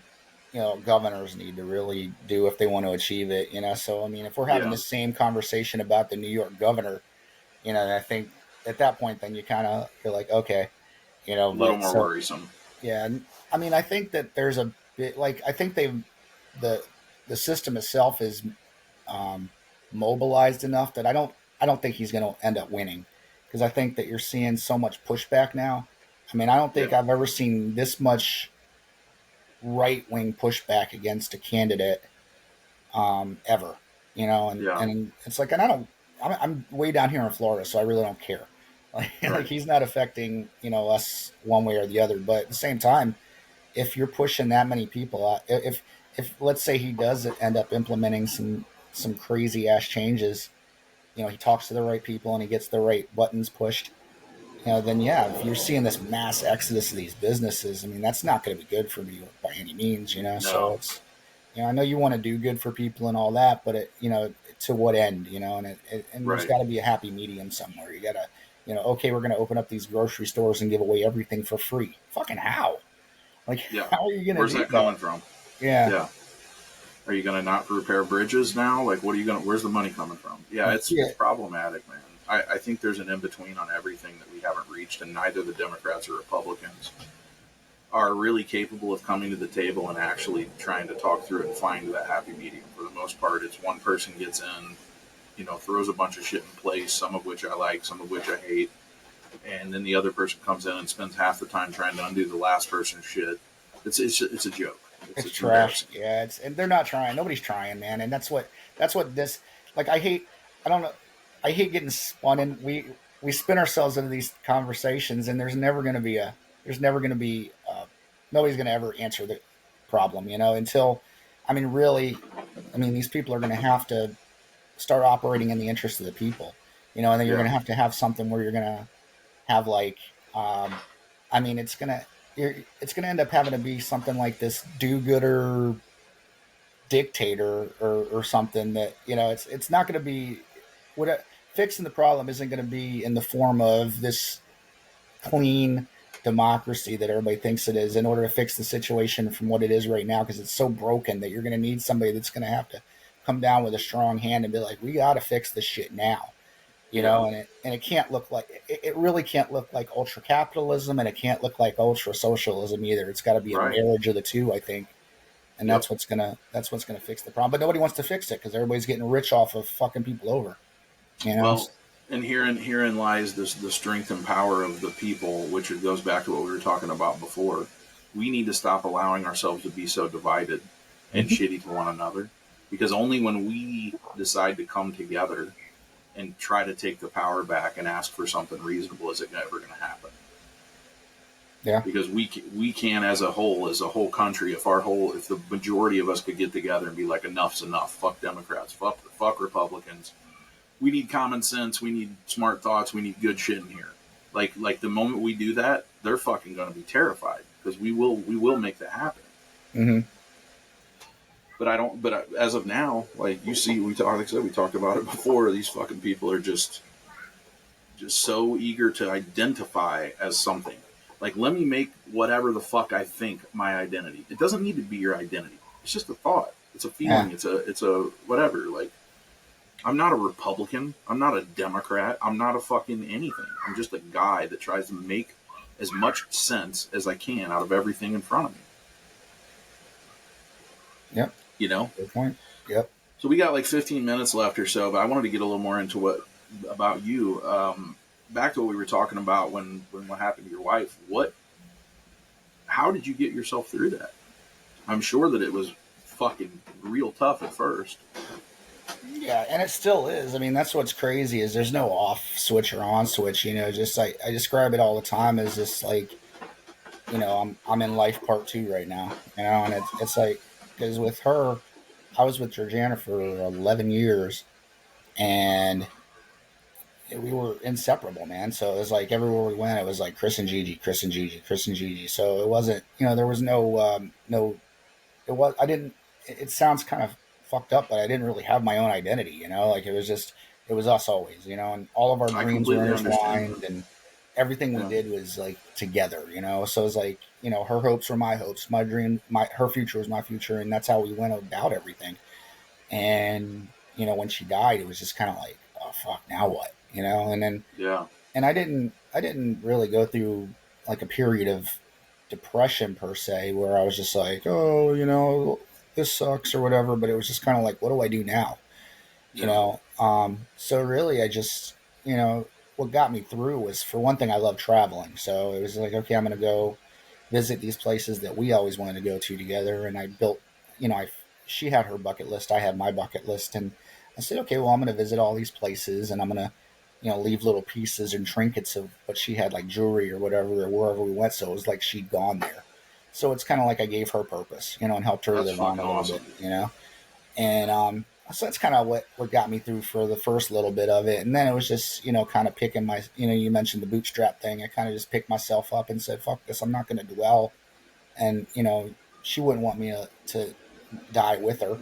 governors need to really do if they want to achieve it. So I mean, if we're having Yeah, the same conversation about the New York governor, I think at that point, then you're like, okay, a little but more so worrisome. yeah, I mean, I think that there's a bit like I think the the system itself is um, mobilized enough that I don't think he's going to end up winning because I think that you're seeing so much pushback now. I mean, I don't think Yeah, I've ever seen this much right wing pushback against a candidate ever. yeah, And it's like, and I don't. I'm way down here in Florida, so I really don't care. Like right. he's not affecting us one way or the other. But at the same time, if you're pushing that many people out, if let's say he does end up implementing some crazy ass changes, he talks to the right people and he gets the right buttons pushed, then yeah, if you're seeing this mass exodus of these businesses, I mean that's not going to be good for New York by any means, So No, it's I know you want to do good for people and all that, but to what end, and there's right. got to be a happy medium somewhere. You got to, okay, we're going to open up these grocery stores and give away everything for free. Fucking how? Like, Yeah. how are you going Where's to do that that? coming from? Yeah. Yeah. Are you going to not repair bridges now? Like, what are you going to? Where's the money coming from? Yeah, it's Yeah. problematic, man. I think there's an in between on everything that we haven't reached, and neither the Democrats or Republicans are really capable of coming to the table and actually trying to talk through it and find that happy medium. For the most part, it's one person gets in, throws a bunch of shit in place, some of which I like, some of which I hate, and then the other person comes in and spends half the time trying to undo the last person's shit. It's a joke. It's It's trash. embarrassing. Yeah, and they're not trying. Nobody's trying, man. And that's what this like. I don't know. I hate getting spun in. We spin ourselves into these conversations, and there's never going to be nobody's going to ever answer the problem. Until I mean, really, I mean, these people are going to have to start operating in the interest of the people. And then you're Yeah, going to have something where you're going to have like I mean it's gonna end up having to be something like this do-gooder dictator or something that it's not going to be what fixing the problem isn't going to be in the form of this clean democracy that everybody thinks it is in order to fix the situation from what it is right now because it's so broken that you're going to need somebody that's going to have to come down with a strong hand and be like we got to fix this shit now. yeah, And it can't look like it really can't look like ultra capitalism and it can't look like ultra socialism either. It's got to be a right. marriage of the two, I think, and Yep. that's what's gonna fix the problem. But nobody wants to fix it because everybody's getting rich off of fucking people over. You know, Well, and herein lies the strength and power of the people, which it goes back to what we were talking about before. We need to stop allowing ourselves to be so divided and mm-hmm. shitty to one another, because only when we decide to come together and try to take the power back and ask for something reasonable is it ever going to happen. Yeah, Because we can as a whole country, if the majority of us could get together and be like enough's enough, fuck Democrats, fuck Republicans, we need common sense, we need smart thoughts, we need good shit in here. Like the moment we do that, they're fucking going to be terrified because we will make that happen. mm-hmm. But I don't. But as of now, like you see, like I said, we talked about it before. These fucking people are just so eager to identify as something. Like, let me make whatever the fuck I think my identity. It doesn't need to be your identity. It's just a thought. It's a Yeah, feeling. It's a whatever. Like, I'm not a Republican. I'm not a Democrat. I'm not a fucking anything. I'm just a guy that tries to make as much sense as I can out of everything in front of me. Yep. You know? Good point. Yep. So we got like 15 minutes left or so, but I wanted to get a little more into what about you. Back to what we were talking about when what happened to your wife. How did you get yourself through that? I'm sure that it was fucking real tough at first. Yeah, and it still is. I mean, that's what's crazy is there's no off switch or on switch. Just like I describe it all the time as just like I'm in life part two right now. And it's like because with her, I was with Georgiana for 11 years, and we were inseparable, man. So it was like everywhere we went, it was like Chris and Gigi, Chris and Gigi, Chris and Gigi. So it wasn't, there was no. It was. I didn't. It sounds kind of fucked up, but I didn't really have my own identity. Like it was us always. And all of our I dreams were completely understand intertwined, that. and everything we Yeah, did was like together. So it was like her hopes were my hopes, my dream, her future was my future, and that's how we went about everything. And when she died, it was just kind of like, oh fuck, now what? And then yeah, I didn't really go through like a period of depression per se where I was just like, oh, this sucks or whatever. But it was just kind of like, what do I do now? yeah. So really, I just, what got me through was, for one thing, I love traveling. So it was like, okay, I'm going to go visit these places that we always wanted to go to together. And I built, she had her bucket list, I had my bucket list, and I said, okay, well, I'm going to visit all these places, and I'm going to, leave little pieces and trinkets of what she had, like jewelry or whatever, or wherever we went. So it was like she'd gone there. So it's kind of like I gave her purpose, and helped her That's live on fucking a little awesome. bit. And so that's kind of what got me through for the first little bit of it. And then it was just, kind of picking you mentioned the bootstrap thing. I kind of just picked myself up and said, fuck this, I'm not going to dwell. And, she wouldn't want me to die with her,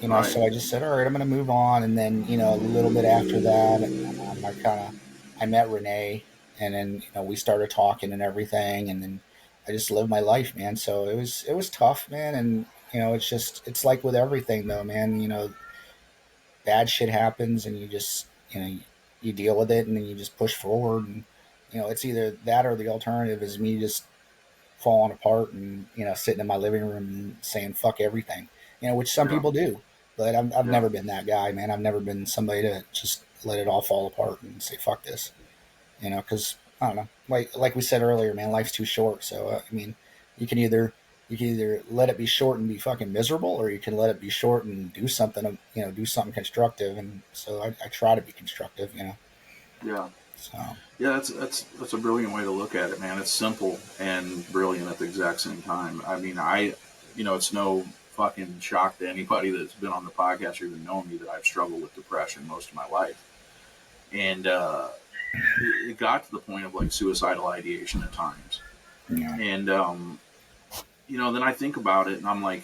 Right. so I just said, all right, I'm going to move on. And then, a little bit after that, I met Renee, and then, we started talking and everything. And then I just lived my life, man. So it was tough, man. And, it's like with everything though, man, bad shit happens, and you just, you deal with it, and then you just push forward. And, it's either that or the alternative is me just falling apart and, sitting in my living room and saying, fuck everything, which some Yeah, people do. But I've yeah, never been that guy, man. I've never been somebody to just let it all fall apart and say, fuck this, because I don't know. Like we said earlier, man, life's too short. So I mean, you can either let it be short and be fucking miserable, or you can let it be short and do something, do something constructive. And so I try to be constructive. yeah. So Yeah, that's a brilliant way to look at it, man. It's simple and brilliant at the exact same time. I mean, it's no fucking shock to anybody that's been on the podcast or even known me that I've struggled with depression most of my life, and it got to the point of like suicidal ideation at times. yeah, And then I think about it, and I'm like,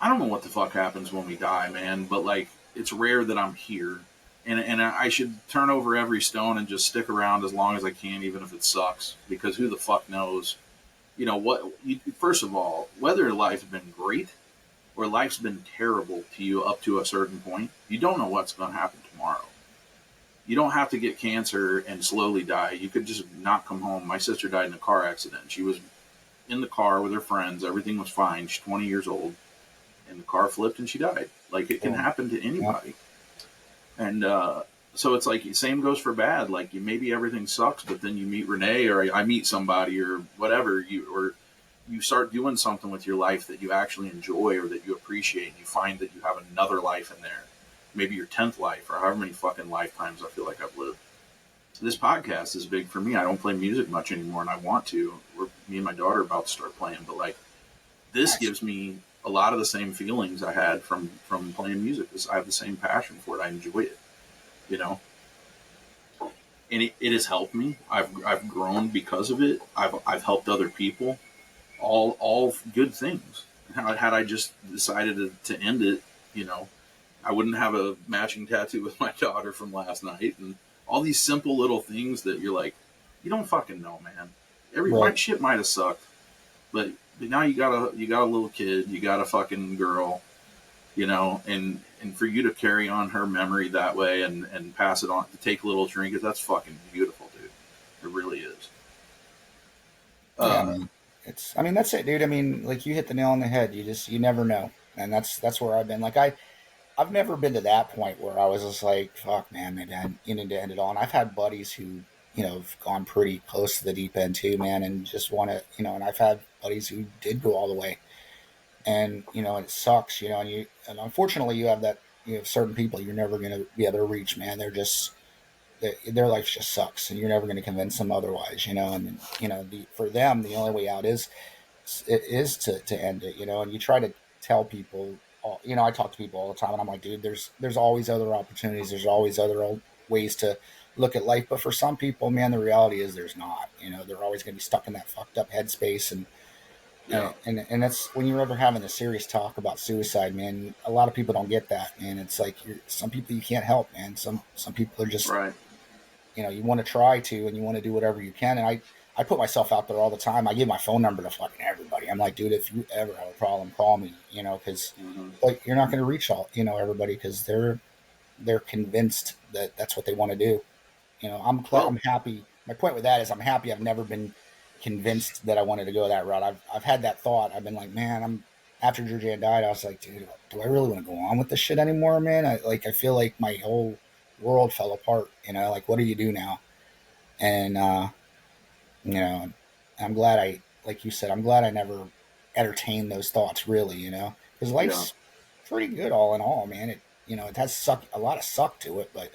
I don't know what the fuck happens when we die, man. But like, it's rare that I'm here, and I should turn over every stone and just stick around as long as I can, even if it sucks. Because who the fuck knows? First of all, whether life's been great or life's been terrible to you up to a certain point, you don't know what's going to happen tomorrow. You don't have to get cancer and slowly die. You could just not come home. My sister died in a car accident. She was in the car with her friends. Everything was fine. She's 20 years old, and the car flipped and she died. Like, it can boom, happen to yeah, anybody. And so it's like, same goes for bad. Like, maybe everything sucks, but then you meet Renee, or I meet somebody, or whatever, or you start doing something with your life that you actually enjoy or that you appreciate, and you find that you have another life in there. Maybe your 10th life, or however many fucking lifetimes I feel like I've lived. So this podcast is big for me. I don't play music much anymore, and I want to. Me and my daughter are about to start playing, but like, this nice, gives me a lot of the same feelings I had from playing music. I have the same passion for it. I enjoy it, you know, and it has helped me. I've grown because of it. I've helped other people. All good things. Had I just decided to end it, you know, I wouldn't have a matching tattoo with my daughter from last night, and all these simple little things that you're like, you don't fucking know, man. My right, shit might have sucked, but now you got a little kid, you got a fucking girl, and for you to carry on her memory that way and pass it on to take little trinkets, that's fucking beautiful, dude. It really is. Yeah, Uh, man. I mean, that's it, dude. I mean, like you hit the nail on the head. You never know. And that's where I've been. Like I've never been to that point where I was just like, fuck, man, maybe you need to end it all. And I've had buddies who, have gone pretty close to the deep end too, man, and just want to, and I've had buddies who did go all the way. And, and it sucks, and unfortunately you have certain people you're never going to be able to reach, man. Their life just sucks and you're never going to convince them otherwise, and, for them, the only way out is to end it, and you try to tell people, I talk to people all the time and I'm like, dude, there's always other opportunities. There's always other ways to look at life. But for some people, man, the reality is there's not, they're always going to be stuck in that fucked up headspace. yeah, And that's when you're ever having a serious talk about suicide, man. A lot of people don't get that, man. It's like some people you can't help, man. Some people are just, right. you want to try to, and you want to do whatever you can. And I put myself out there all the time. I give my phone number to fucking everybody. I'm like, dude, if you ever have a problem, call me, because Mm-hmm. like you're not going to reach all, everybody because they're convinced that that's what they want to do. I'm glad, I'm Well, happy. My point with that is I'm happy I've never been convinced that I wanted to go that route. I've had that thought. I've been like, man, after Georgianne died, I was like, dude, do I really want to go on with this shit anymore, man? I feel like my whole world fell apart. Like, what do you do now? And you know, I'm glad like you said, I'm glad I never entertained those thoughts really. Because yeah, life's pretty good all in all, man. It has a lot of suck to it, but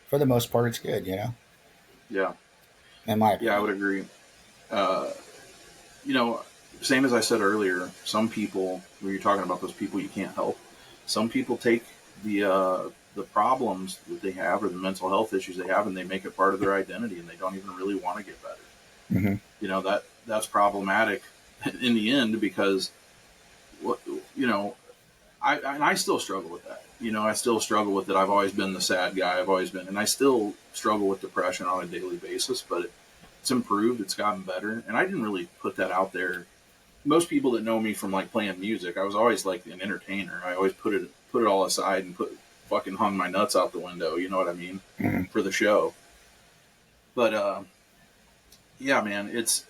for the most part, it's good. yeah, In my yeah. I would opinion. agree. Uh, you know, Same as I said earlier, some people, when you're talking about those people you can't help, some people take the problems that they have or the mental health issues they have and they make it part of their identity and they don't even really want to get better. Mm-hmm. That's problematic in the end because what you know I still struggle with that. I still struggle with it. I've always been the sad guy. I've always been, and I still struggle with depression on a daily basis. But it's improved. It's gotten better, and I didn't really put that out there. Most people that know me from like playing music, I was always like an entertainer. I always put it all aside and put fucking hung my nuts out the window. You know what I mean? Mm-hmm. For the show. But yeah, man, it's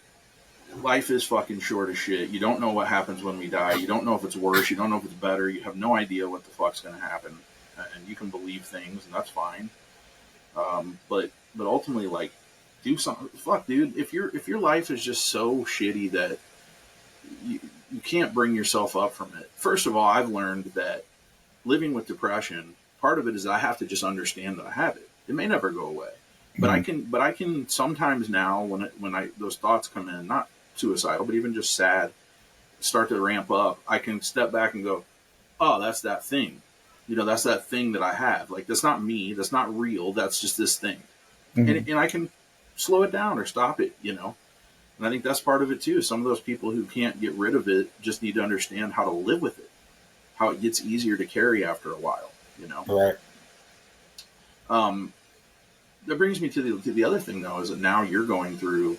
life is fucking short as shit. You don't know what happens when we die. You don't know if it's worse. You don't know if it's better. You have no idea what the fuck's going to happen. And you can believe things, and that's fine. But ultimately, like, do something. Fuck, dude. If your life is just so shitty that you, you can't bring yourself up from it. First of all, I've learned that living with depression, part of it is that I have to just understand that I have it. It may never go away, but I Mm-hmm. can. But I can sometimes now when those thoughts come in, not suicidal, but even just sad, start to ramp up. I can step back and go, oh, that's that thing. That's that thing that I have. Like that's not me. That's not real. That's just this thing, Mm-hmm. and I can slow it down or stop it. And I think that's part of it too. Some of those people who can't get rid of it just need to understand how to live with it, how it gets easier to carry after a while. You know. Right. Um, that brings me to the other thing though is that now you're going through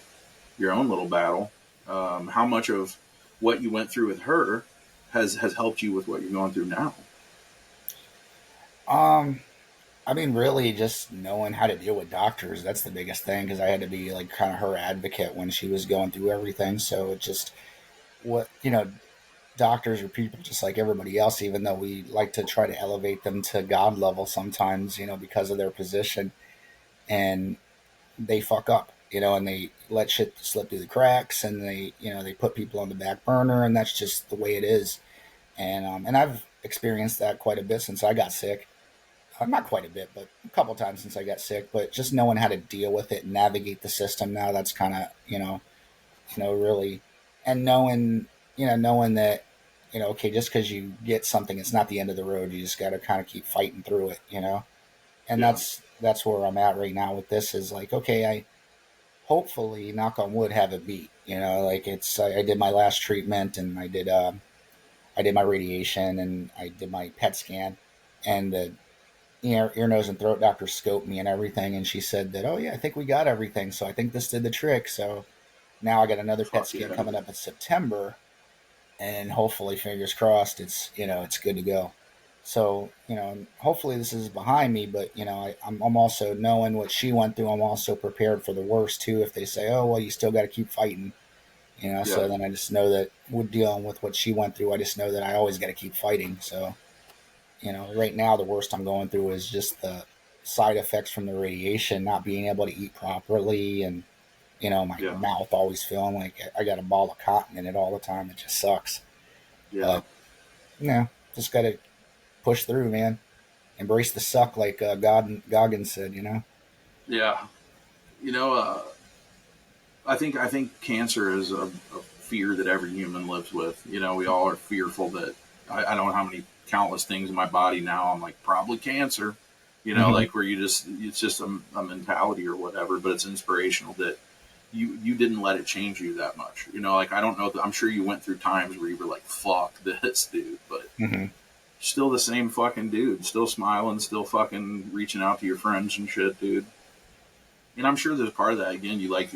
your own little battle. How much of what you went through with her has helped you with what you're going through now? Um, I mean, really, just knowing how to deal with doctors, that's the biggest thing because I had to be like kind of her advocate when she was going through everything. So it just, doctors are people just like everybody else, even though we like to try to elevate them to God level sometimes, because of their position. And they fuck up, and they let shit slip through the cracks and they put people on the back burner. And that's just the way it is. And I've experienced that quite a bit since I got sick. Not quite a bit, but a couple times since I got sick. But just knowing how to deal with it, and navigate the system now, that's kind of really, and knowing that okay, just because you get something, it's not the end of the road. You just got to kind of keep fighting through it. And Yeah, that's where I'm at right now with this. Is like okay, I hopefully knock on wood have it beat. Like I did my last treatment and I did my radiation and I did my PET scan and the ear, nose, and throat doctor scoped me and everything, and she said that, oh yeah, I think we got everything. So I think this did the trick. So now I got another PET fuck scan yeah, coming dude. up in September, and hopefully, fingers crossed, it's good to go. So, hopefully this is behind me, but, I'm also knowing what she went through. I'm also prepared for the worst too. If they say, oh, well, you still got to keep fighting, Yeah. so then I just know that we're dealing with what she went through. I just know that I always got to keep fighting. So, right now the worst I'm going through is just the side effects from the radiation, not being able to eat properly, and my Yeah. mouth always feeling like I got a ball of cotton in it all the time. It just sucks. Yeah. But just got to push through, man. Embrace the suck, like Goggins said. Yeah. You know, I think cancer is a fear that every human lives with. We all are fearful that I don't know how many countless things in my body now. I'm like probably cancer. Hmm. Like where it's just a mentality or whatever, but it's inspirational that you didn't let it change you that much. Like I don't know. I'm sure you went through times where you were like, "Fuck this, dude," but Hmm. still the same fucking dude, still smiling, still fucking reaching out to your friends and shit, dude. And I'm sure there's part of that. Again, you like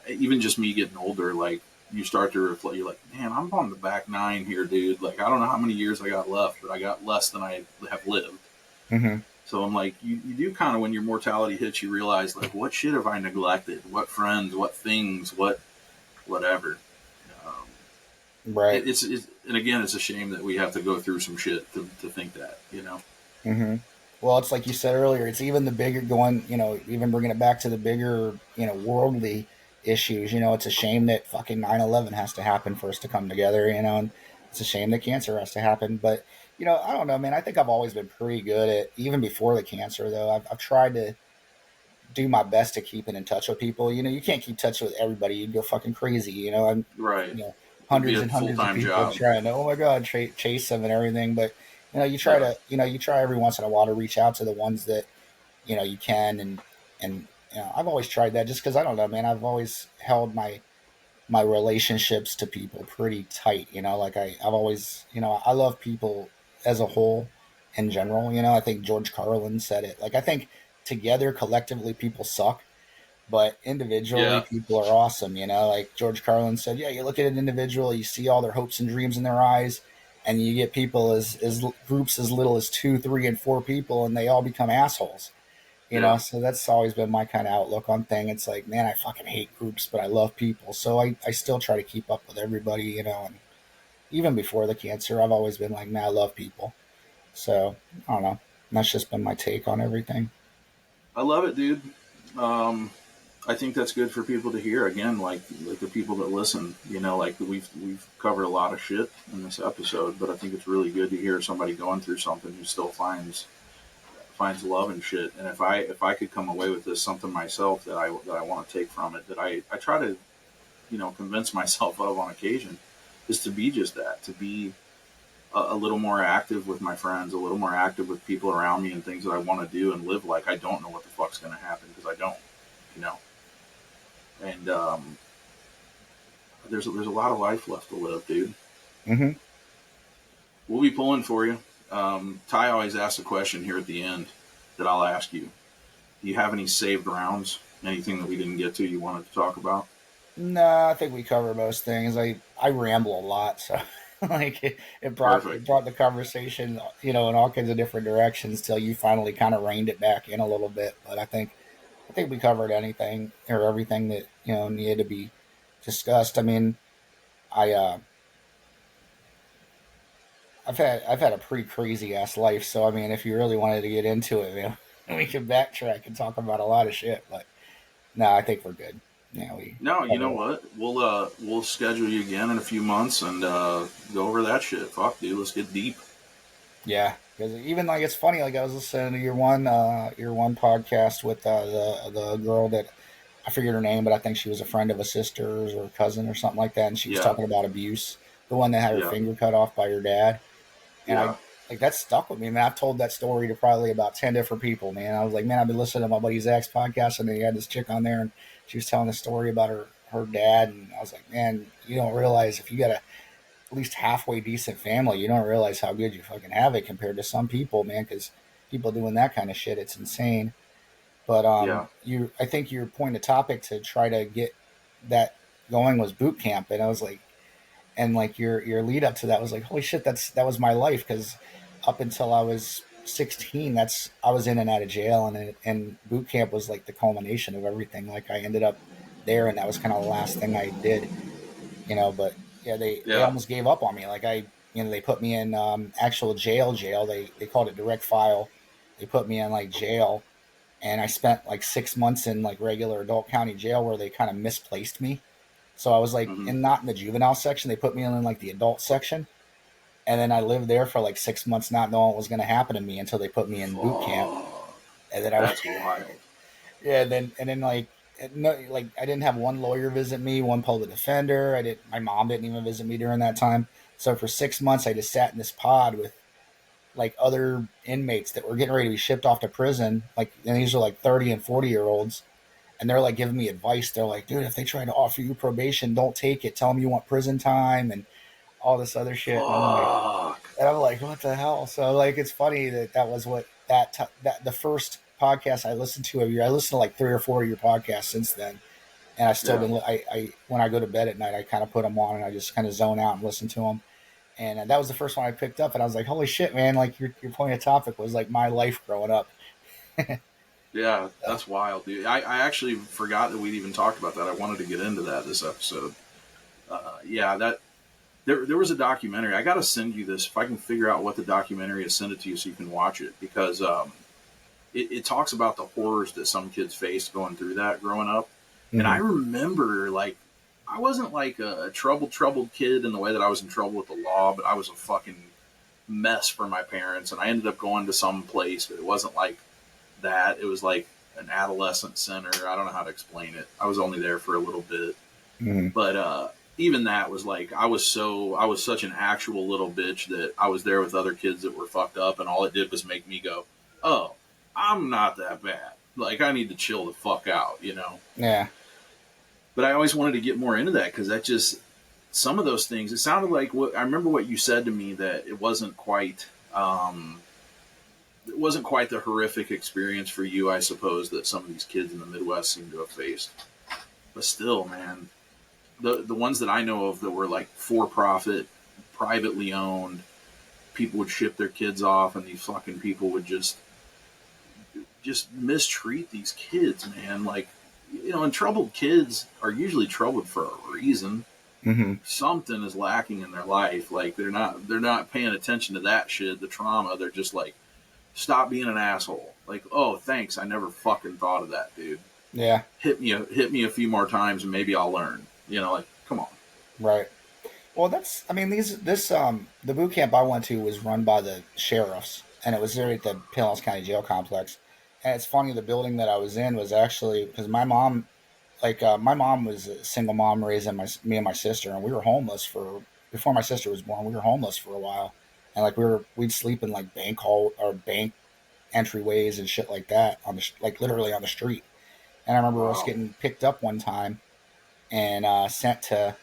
even just me getting older, like you start to reflect. You're like, man, I'm on the back nine here, dude. Like I don't know how many years I got left, but I got less than I have lived. Hmm. So I'm like, you do kind of when your mortality hits, you realize like, what shit have I neglected? What friends? What things? Whatever. Um, Right. and again, it's a shame that we have to go through some shit to think that. Hmm. Well, it's like you said earlier. It's even the bigger going. Even bringing it back to the bigger, worldly issues. It's a shame that fucking 9/11 has to happen for us to come together. And it's a shame that cancer has to happen. But I don't know, man. I think I've always been pretty good at, even before the cancer, though. I've tried to do my best to keep in touch with people. You can't keep touch with everybody. You'd go fucking crazy. I'm, Right. It'd be hundreds a and full hundreds of time people job. trying to, oh my God, chase them and everything. But, Yeah. you try every once in a while to reach out to the ones that, you can. And, I've always tried that just because I don't know, man, I've always held my relationships to people pretty tight. Like I've always, I love people as a whole in general. I think George Carlin said it. Like, I think together, collectively, people suck, but individually, Yeah. people are awesome. Like George Carlin said, yeah, you look at an individual, you see all their hopes and dreams in their eyes, and you get people as groups as little as 2, 3, and 4 people, and they all become assholes. Yeah. So that's always been my kind of outlook on thing. It's like, man, I fucking hate groups, but I love people. So I still try to keep up with everybody, and even before the cancer, I've always been like, man, I love people. So I don't know. That's just been my take on everything. I love it, dude. Um, I think that's good for people to hear. Again, like the people that listen. Like we've covered a lot of shit in this episode, but I think it's really good to hear somebody going through something who still finds love and shit. And if I could come away with this something myself that I want to take from it, that I try to convince myself of on occasion, is to be just that, to be a little more active with my friends, a little more active with people around me and things that I want to do and live like I don't know what the fuck's going to happen because I don't, you know. And there's a lot of life left to live, dude. Hmm. We'll be pulling for you. Ty always asks a question here at the end that I'll ask you. Do you have any saved rounds? Anything that we didn't get to you wanted to talk about? No, I think we cover most things. I ramble a lot, so like it Perfect. brought the conversation, in all kinds of different directions till you finally kind of reined it back in a little bit. But I think we covered anything or everything that needed to be discussed. I mean, I I've had a pretty crazy ass life, so I mean, if you really wanted to get into it, we could backtrack and talk about a lot of shit. But no, I think we're good. Yeah, we No, you covered know a lot. what? We'll schedule you again in a few months and go over that shit. Fuck, dude, let's get deep. Yeah, because even like it's funny. Like I was listening to your one podcast with the girl that I forget her name, but I think she was a friend of a sister's or cousin or something like that, and she was Yeah, talking about abuse. The one that had her yeah, finger cut off by her dad, and yeah, I like that stuck with me, man. I've told that story to probably about 10 different people, man. I was like, man, I've been listening to my buddy Zach's podcast, and he had this chick on there, and she was telling a story about her dad, and I was like, man, you don't realize if you got a at least halfway decent family, you don't realize how good you fucking have it compared to some people, man. Because people doing that kind of shit, it's insane. But yeah, I think your point of topic to try to get that going was boot camp, and I was like, and like your lead up to that was like, holy shit, that was my life because up until I was 16, I was in and out of jail, and boot camp was like the culmination of everything. Like I ended up there, and that was kind of the last thing I did, But yeah, they Yeah. almost gave up on me. Like they put me in actual jail. They called it direct file. They put me in like jail, and I spent like 6 months in like regular adult county jail where they kind of misplaced me. So I was like Mm-hmm. not in the juvenile section. They put me in like the adult section, and then I lived there for like 6 months, not knowing what was going to happen to me until they put me in boot camp. Fuck. And then That's wild. yeah, then like no, like I didn't have one lawyer visit me, one public defender. I didn't. My mom didn't even visit me during that time. So for 6 months, I just sat in this pod with like other inmates that were getting ready to be shipped off to prison. Like, and these are like 30 and 40 year olds, and they're like giving me advice. They're like, dude, if they try to offer you probation, don't take it. Tell them you want prison time and all this other shit. Fuck. And I'm like, what the hell? So like, it's funny that that was what that the first podcast I listened to of your. I listened to like 3 or 4 of your podcasts since then, and I still Yeah. been. I when I go to bed at night, I kind of put them on and I just kind of zone out and listen to them. And that was the first one I picked up, and I was like, holy shit, man! Like your point of topic was like my life growing up. Yeah. That's wild, dude. I actually forgot that we'd even talked about that. I wanted to get into that this episode. Yeah. There was a documentary. I got to send you this if I can figure out what the documentary is. Send it to you so you can watch it because it talks about the horrors that some kids faced going through that growing up. And I Mm-hmm. remember like I wasn't like a troubled kid in the way that I was in trouble with the law, but I was a fucking mess for my parents, and I ended up going to some place, but it wasn't like that. It was like an adolescent center. I don't know how to explain it. I was only there for a little bit, Mm-hmm. but even that was like I was such an actual little bitch that I was there with other kids that were fucked up, and all it did was make me go, "Oh, I'm not that bad. Like I need to chill the fuck out." Yeah. But I always wanted to get more into that because that just some of those things. It sounded like what I remember what you said to me that it wasn't quite the horrific experience for you, I suppose, that some of these kids in the Midwest seem to have faced. But still, man, the ones that I know of that were like for profit, privately owned, people would ship their kids off, and these fucking people would just mistreat these kids, man. Like, and troubled kids are usually troubled for a reason. Mm-hmm. Something is lacking in their life. Like they're not paying attention to that shit, the trauma. They're just like, stop being an asshole. Like, oh, thanks. I never fucking thought of that, dude. Yeah. Hit me a few more times and maybe I'll learn. Like, come on. Right. Well, that's. I mean, the boot camp I went to was run by the sheriffs, and it was there at the Pinellas County Jail Complex. And it's funny, the building that I was in was actually because my mom was a single mom raising me and my sister, and we were homeless for before my sister was born. We were homeless for a while, and like we'd sleep in like bank hall or bank entryways and shit like that on the like literally on the street. And I remember us Wow. getting picked up one time and sent to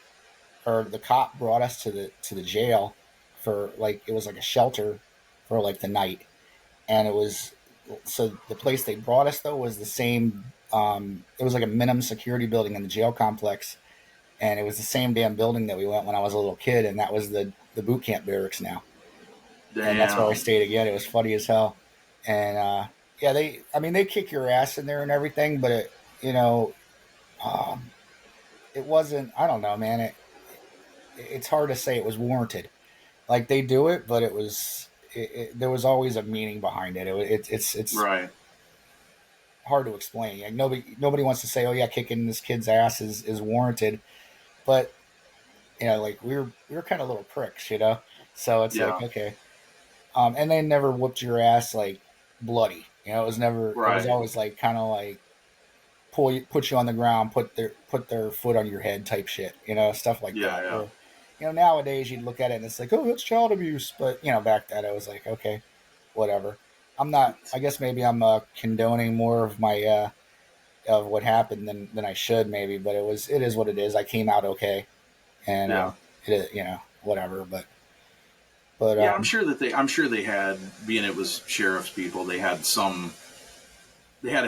or the cop brought us to the jail for like it was like a shelter for like the night, and it was so the place they brought us though was the same. It was like a minimum security building in the jail complex, and it was the same damn building that we went when I was a little kid, and that was the boot camp barracks now, and that's where I Damn. stayed again. It was funny as hell, and yeah, I mean they kick your ass in there and everything, but you know, um, it wasn't. I don't know, man. It's hard to say it was warranted. Like they do it, but there was always a meaning behind it. It's Right. hard to explain. Like nobody wants to say, oh yeah, kicking this kid's ass is warranted, but like we were kind of little pricks, you know. So it's like Yeah. okay, and they never whooped your ass like bloody. It was never. It was Right. always like kind of like put you on the ground, put their foot on your head type shit, stuff like Yeah. that. Yeah. Where nowadays you'd look at it and it's like, oh, that's child abuse, but back then I was like, okay, whatever. I'm not. I guess maybe I'm condoning more of my of what happened than I should maybe, but it is what it is. I came out okay, and Yeah. it is whatever. But Yeah. I'm sure they had, being it was sheriff's people, they had to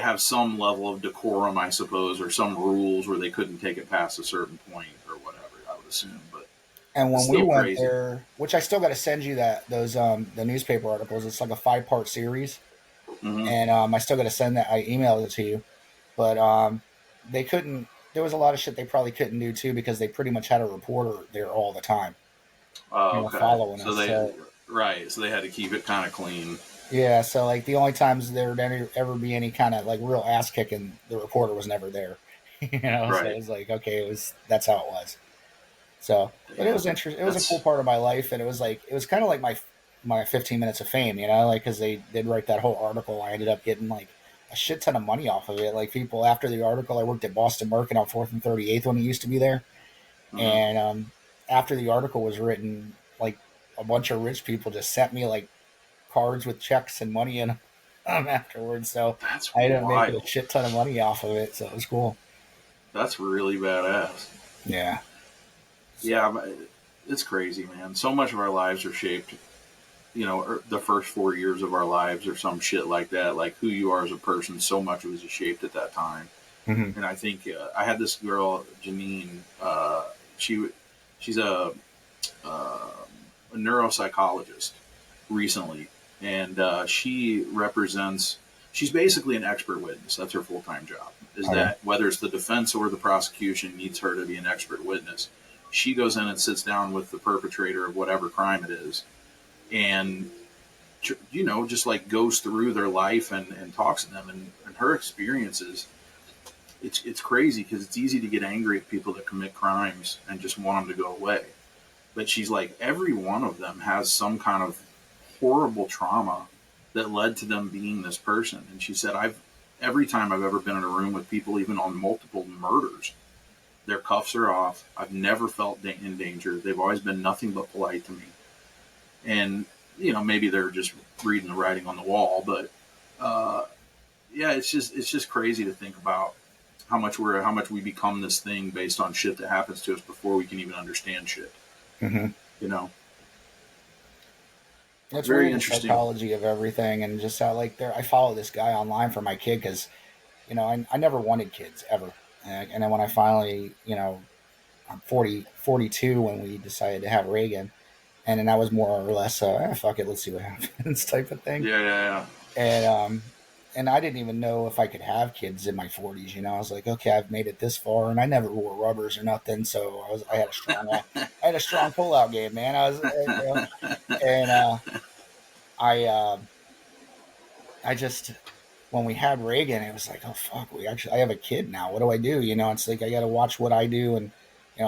have some level of decorum, I suppose, or some rules where they couldn't take it past a certain point or whatever. I would assume, but And It's when we still went crazy. there, which I still got to send you those the newspaper articles. It's like a 5-part series, Hmm. and I still got to send that. I emailed it to you, but they couldn't. There was a lot of shit they probably couldn't do too because they pretty much had a reporter there all the time, Okay. following So us. they, So right. So they had to keep it kind of clean. yeah, so like the only times there would ever be any kind of like real ass kicking, the reporter was never there. So it Right. was like okay, it was that's how it was. So, but it was Damn. interesting. It was a cool That's part of my life, and it was kind of like my 15 minutes of fame, like because they did write that whole article. I ended up getting like a shit ton of money off of it. Like people after the article, I worked at Boston Market on 4th and 38th when it used to be there, hmm and after the article was written, like a bunch of rich people just sent me like cards with checks and money in them afterwards. So that's I ended up making a wild. shit ton of money off of it. So it was cool. That's really badass. Yeah. So Yeah, it's crazy, man. So much of our lives are shaped, the first 4 years of our lives or some shit like that. Like who you are as a person, so much was shaped at that time. mhm. And I think I had this girl, Janine. She she's a neuropsychologist recently, and she represents. She's basically an expert witness. That's her full time job. Is Okay. that whether it's the defense or the prosecution needs her to be an expert witness, she goes in and sits down with the perpetrator of whatever crime it is, and just like goes through their life and talks to them and her experiences. It's crazy because it's easy to get angry at people that commit crimes and just want them to go away. But she's like, every one of them has some kind of horrible trauma that led to them being this person. And she said, every time I've ever been in a room with people, even on multiple murders, their cuffs are off. I've never felt in danger. They've always been nothing but polite to me. And maybe they're just reading the writing on the wall, but uh, yeah, it's just crazy to think about how much we become this thing based on shit that happens to us before we can even understand shit. Mhm. You know, It's very weird the interesting. psychology of everything, and just how like there. I follow this guy online for my kid because I never wanted kids ever, and then when I finally I'm 42 when we decided to have Reagan, and then I was more or less fuck it, let's see what happens type of thing, Yeah, yeah, and and I didn't even know if I could have kids in my 40s. I was like, okay, I've made it this far, and I never wore rubbers or nothing, so I had a I had a strong pullout game, man. I was and I. I just when we had Reagan, it was like, oh fuck, I have a kid now. What do I do? It's like I got to watch what I do and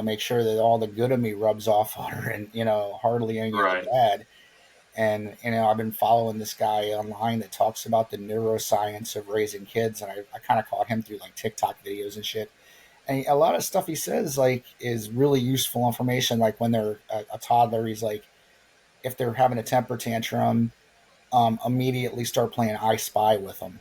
make sure that all the good of me rubs off on her, and hardly any of the right. bad. And I've been following this guy online that talks about the neuroscience of raising kids, and I kind of caught him through like TikTok videos and shit. And a lot of stuff he says like is really useful information. Like when they're a toddler, he's like, if they're having a temper tantrum, immediately start playing I Spy with them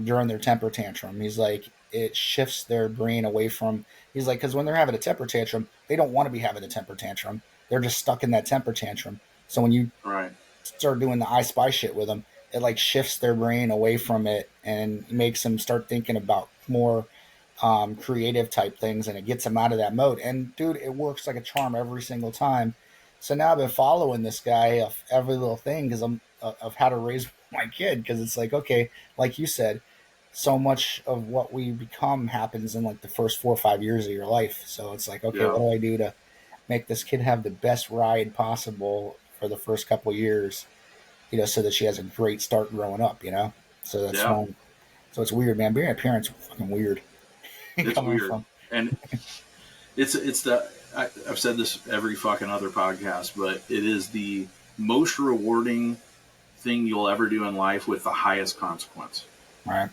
during their temper tantrum. He's like, it shifts their brain away from. He's like, because when they're having a temper tantrum, they don't want to be having a temper tantrum. They're just stuck in that temper tantrum. So when you Right. start doing the I Spy shit with them, it like shifts their brain away from it and makes them start thinking about more creative type things, and it gets them out of that mode. And dude, it works like a charm every single time. So now I've been following this guy of every little thing because I'm of how to raise my kid, because it's like okay, like you said, so much of what we become happens in like the first 4 or 5 years of your life. So it's like okay, what Yeah. do I do to make this kid have the best ride possible for the first couple of years, so that she has a great start growing up. So that's Yeah. one. So it's weird, man. Being a parent's fucking weird. It's Coming weird, from. and I've said this every fucking other podcast, but it is the most rewarding thing you'll ever do in life with the highest consequence. Right.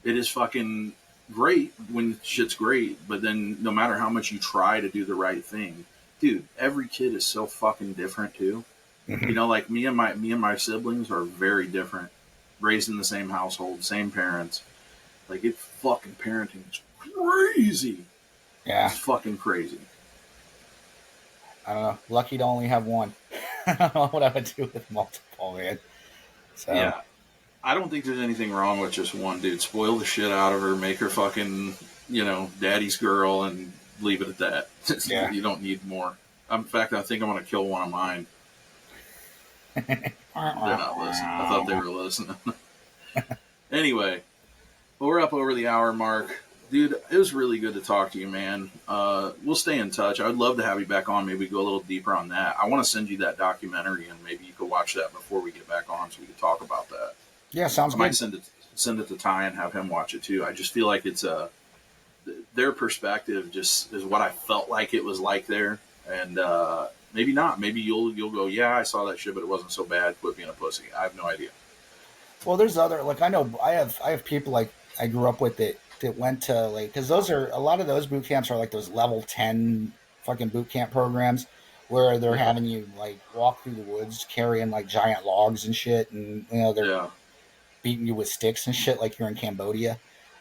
It is fucking great when shit's great, but then no matter how much you try to do the right thing, dude, every kid is so fucking different too. Hmm. Like me and my siblings are very different, raised in the same household, same parents. Like it's fucking parenting is crazy. Yeah. It's fucking crazy. I don't know. Lucky to only have one. I don't know what I would do with multiple, man. So Yeah, I don't think there's anything wrong with just one dude. Spoil the shit out of her, make her fucking, daddy's girl, and leave it at that. yeah, You don't need more. In fact, I think I'm going to kill one of mine. They're not listening. I thought they were listening. Anyway, well, we're up over the hour mark. Dude, it was really good to talk to you, man. We'll stay in touch. I would love to have you back on. Maybe go a little deeper on that. I want to send you that documentary, and maybe you could watch that before we get back on, so we can talk about that. Yeah, sounds I might good. send it to Ty and have him watch it too. I just feel like it's their perspective just is what I felt like it was like there, and maybe not. Maybe you'll go, yeah, I saw that shit, but it wasn't so bad. Quit being a pussy. I have no idea. Well, there's other like I know I have people like I grew up with that went to like because those are a lot of those boot camps are like those level 10 fucking boot camp programs where they're Yeah, having you like walk through the woods carrying like giant logs and shit, and they're yeah, beating you with sticks and shit like you're in Cambodia.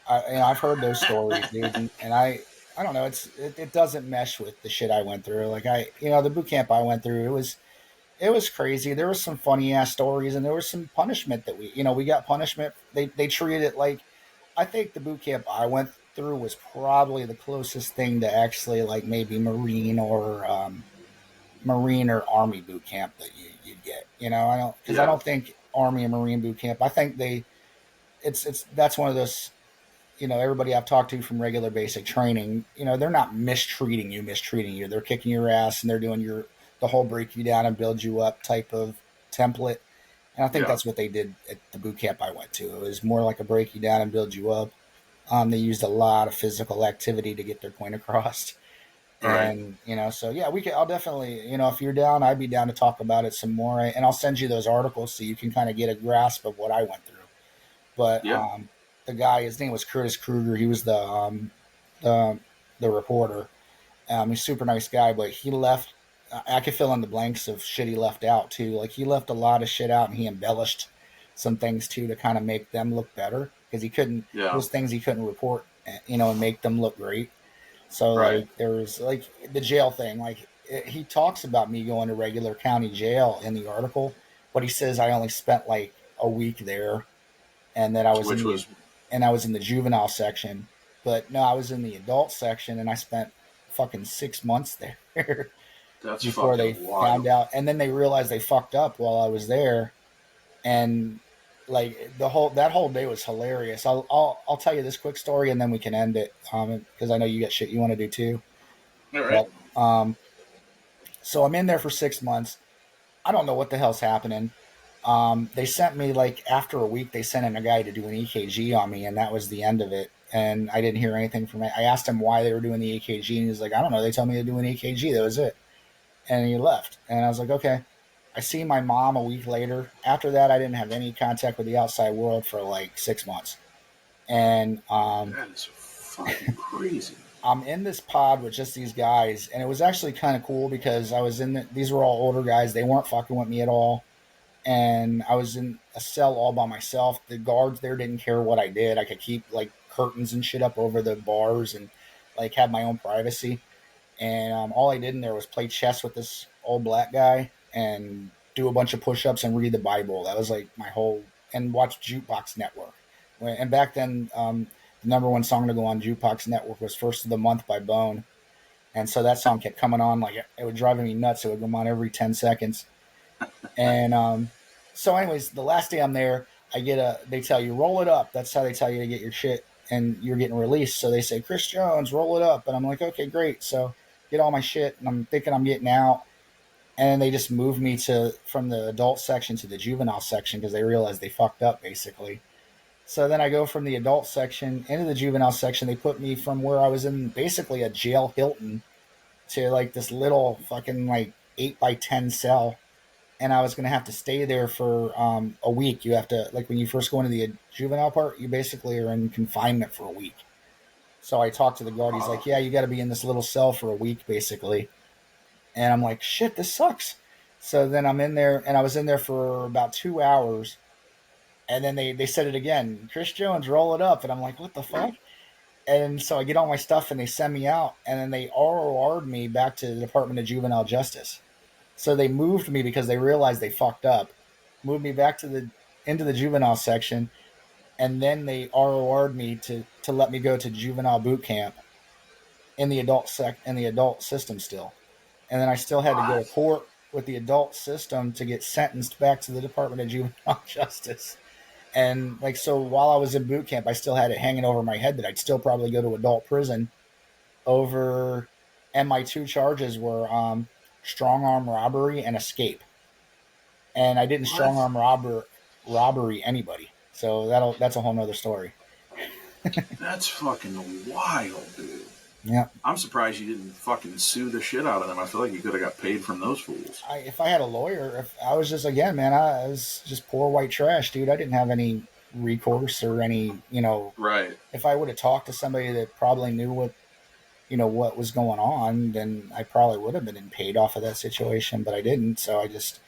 I've heard those stories, dude, and I don't know, it doesn't mesh with the shit I went through. Like the boot camp I went through, it was crazy. There was some funny ass stories, and there was some punishment that we got punishment. They treated it like I think the boot camp I went through was probably the closest thing to actually like maybe Marine or Army boot camp that you'd get. I yeah, don't think Army and Marine boot camp. I think it's that's one of those. Everybody I've talked to from regular basic training, they're not mistreating you. They're kicking your ass and they're doing the whole break you down and build you up type of template. And I think yeah. that's what they did at the boot camp I went to. It was more like a break you down and build you up. They used a lot of physical activity to get their point across. Right. And so yeah, I'll definitely, if you're down, I'd be down to talk about it some more. And I'll send you those articles so you can kind of get a grasp of what I went through. But Yeah, the guy, his name was Curtis Kruger. He was the the reporter. He's a super nice guy, but he left. I could fill in the blanks of shit he left out too. Like he left a lot of shit out, and he embellished some things too to kind of make them look better because he couldn't. yeah. Those things he couldn't report, and make them look great. So Right. like there was like the jail thing. Like he talks about me going to regular county jail in the article, but he says I only spent like a week there, and that Which was I was in the juvenile section. But no, I was in the adult section, and I spent fucking 6 months there that's before they fucking found wild. out, and then they realized they fucked up while I was there, and like that whole day was hilarious. I'll tell you this quick story, and then we can end it, because I know you got shit you want to do too. All right. But so I'm in there for 6 months. I don't know what the hell's happening. They sent me like after a week. They sent in a guy to do an EKG on me, and that was the end of it. And I didn't hear anything from it. I asked him why they were doing the EKG, and he's like, "I don't know. They told me to do an EKG. That was it." And he left. And I was like, "Okay." I see my mom a week later. After that, I didn't have any contact with the outside world for like 6 months. And That is fucking crazy. I'm in this pod with just these guys, and it was actually kind of cool because I was these were all older guys. They weren't fucking with me at all, and I was in a cell all by myself. The guards there didn't care what I did. I could keep like curtains and shit up over the bars and like have my own privacy. And all I did in there was play chess with this old black guy and do a bunch of push-ups and read the Bible. That was like my whole and watch Jukebox Network. And back then, the number one song to go on Jukebox Network was "First of the Month" by Bone, and so that song kept coming on. Like it was driving me nuts. It would come on every 10 seconds. And so, anyways, the last day I'm there, they tell you roll it up. That's how they tell you to get your shit, and you're getting released. So they say Chris Jones, roll it up, and I'm like, okay, great. So get all my shit, and I'm thinking I'm getting out, and they just moved me to from the adult section to the juvenile section because they realized they fucked up basically. So then I go from the adult section into the juvenile section. They put me from where I was in basically a jail Hilton to like this little fucking like 8 by 10 cell, and I was going to have to stay there for a week. You have to, like, when you first go into the juvenile part, you basically are in confinement for a week. So I talked to the guard. He's like, Wow. "Yeah, you got to be in this little cell for a week, basically." And I'm like, "Shit, this sucks." So then I'm in there, and I was in there for about 2 hours, and then they said it again, Chris Jones, roll it up, and I'm like, "What the fuck?" And so I get all my stuff, and they send me out, and then they ROR'd me back to the Department of Juvenile Justice. So they moved me because they realized they fucked up, moved me back to the into the juvenile section, and then they ROR'd me to let me go to juvenile boot camp in the adult system still. and then I still had to go to What? court with the adult system to get sentenced back to the Department of Juvenile Justice. And like, so while I was in boot camp, I still had it hanging over my head that I'd still probably go to adult prison over. And my two charges were strong arm robbery and escape. And I didn't strong What? arm robbery anybody. So that's a whole nother story. That's fucking wild, dude. Yeah. I'm surprised you didn't fucking sue the shit out of them. I feel like you could have got paid from those fools. If I had a lawyer, if I was just, again, man, I was just poor white trash, dude. I didn't have any recourse or any, Right. if I would have talked to somebody that probably knew what was going on, then I probably would have been paid off of that situation, but I didn't. So I just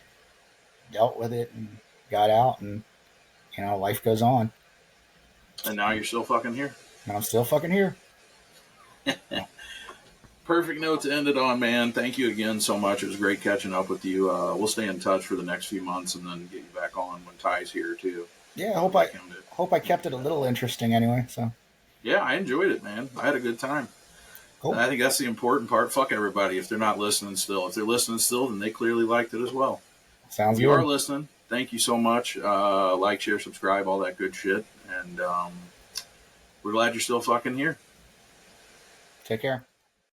dealt with it and got out, and life goes on, And now you're still fucking here. and I'm still fucking here. So, Perfect note to end it on, man. Thank you again so much. It was great catching up with you. We'll stay in touch for the next few months and then get you back on when Ty's here too. yeah, I hope I kept it a little interesting anyway. So Yeah, I enjoyed it, man. I had a good time. cool. And I think that's the important part. Fuck everybody if they're not listening still. If they're listening still, then they clearly liked it as well. Sounds If you good. are listening, thank you so much. Like, share, subscribe, all that good shit. And we're glad you're still fucking here. Take care.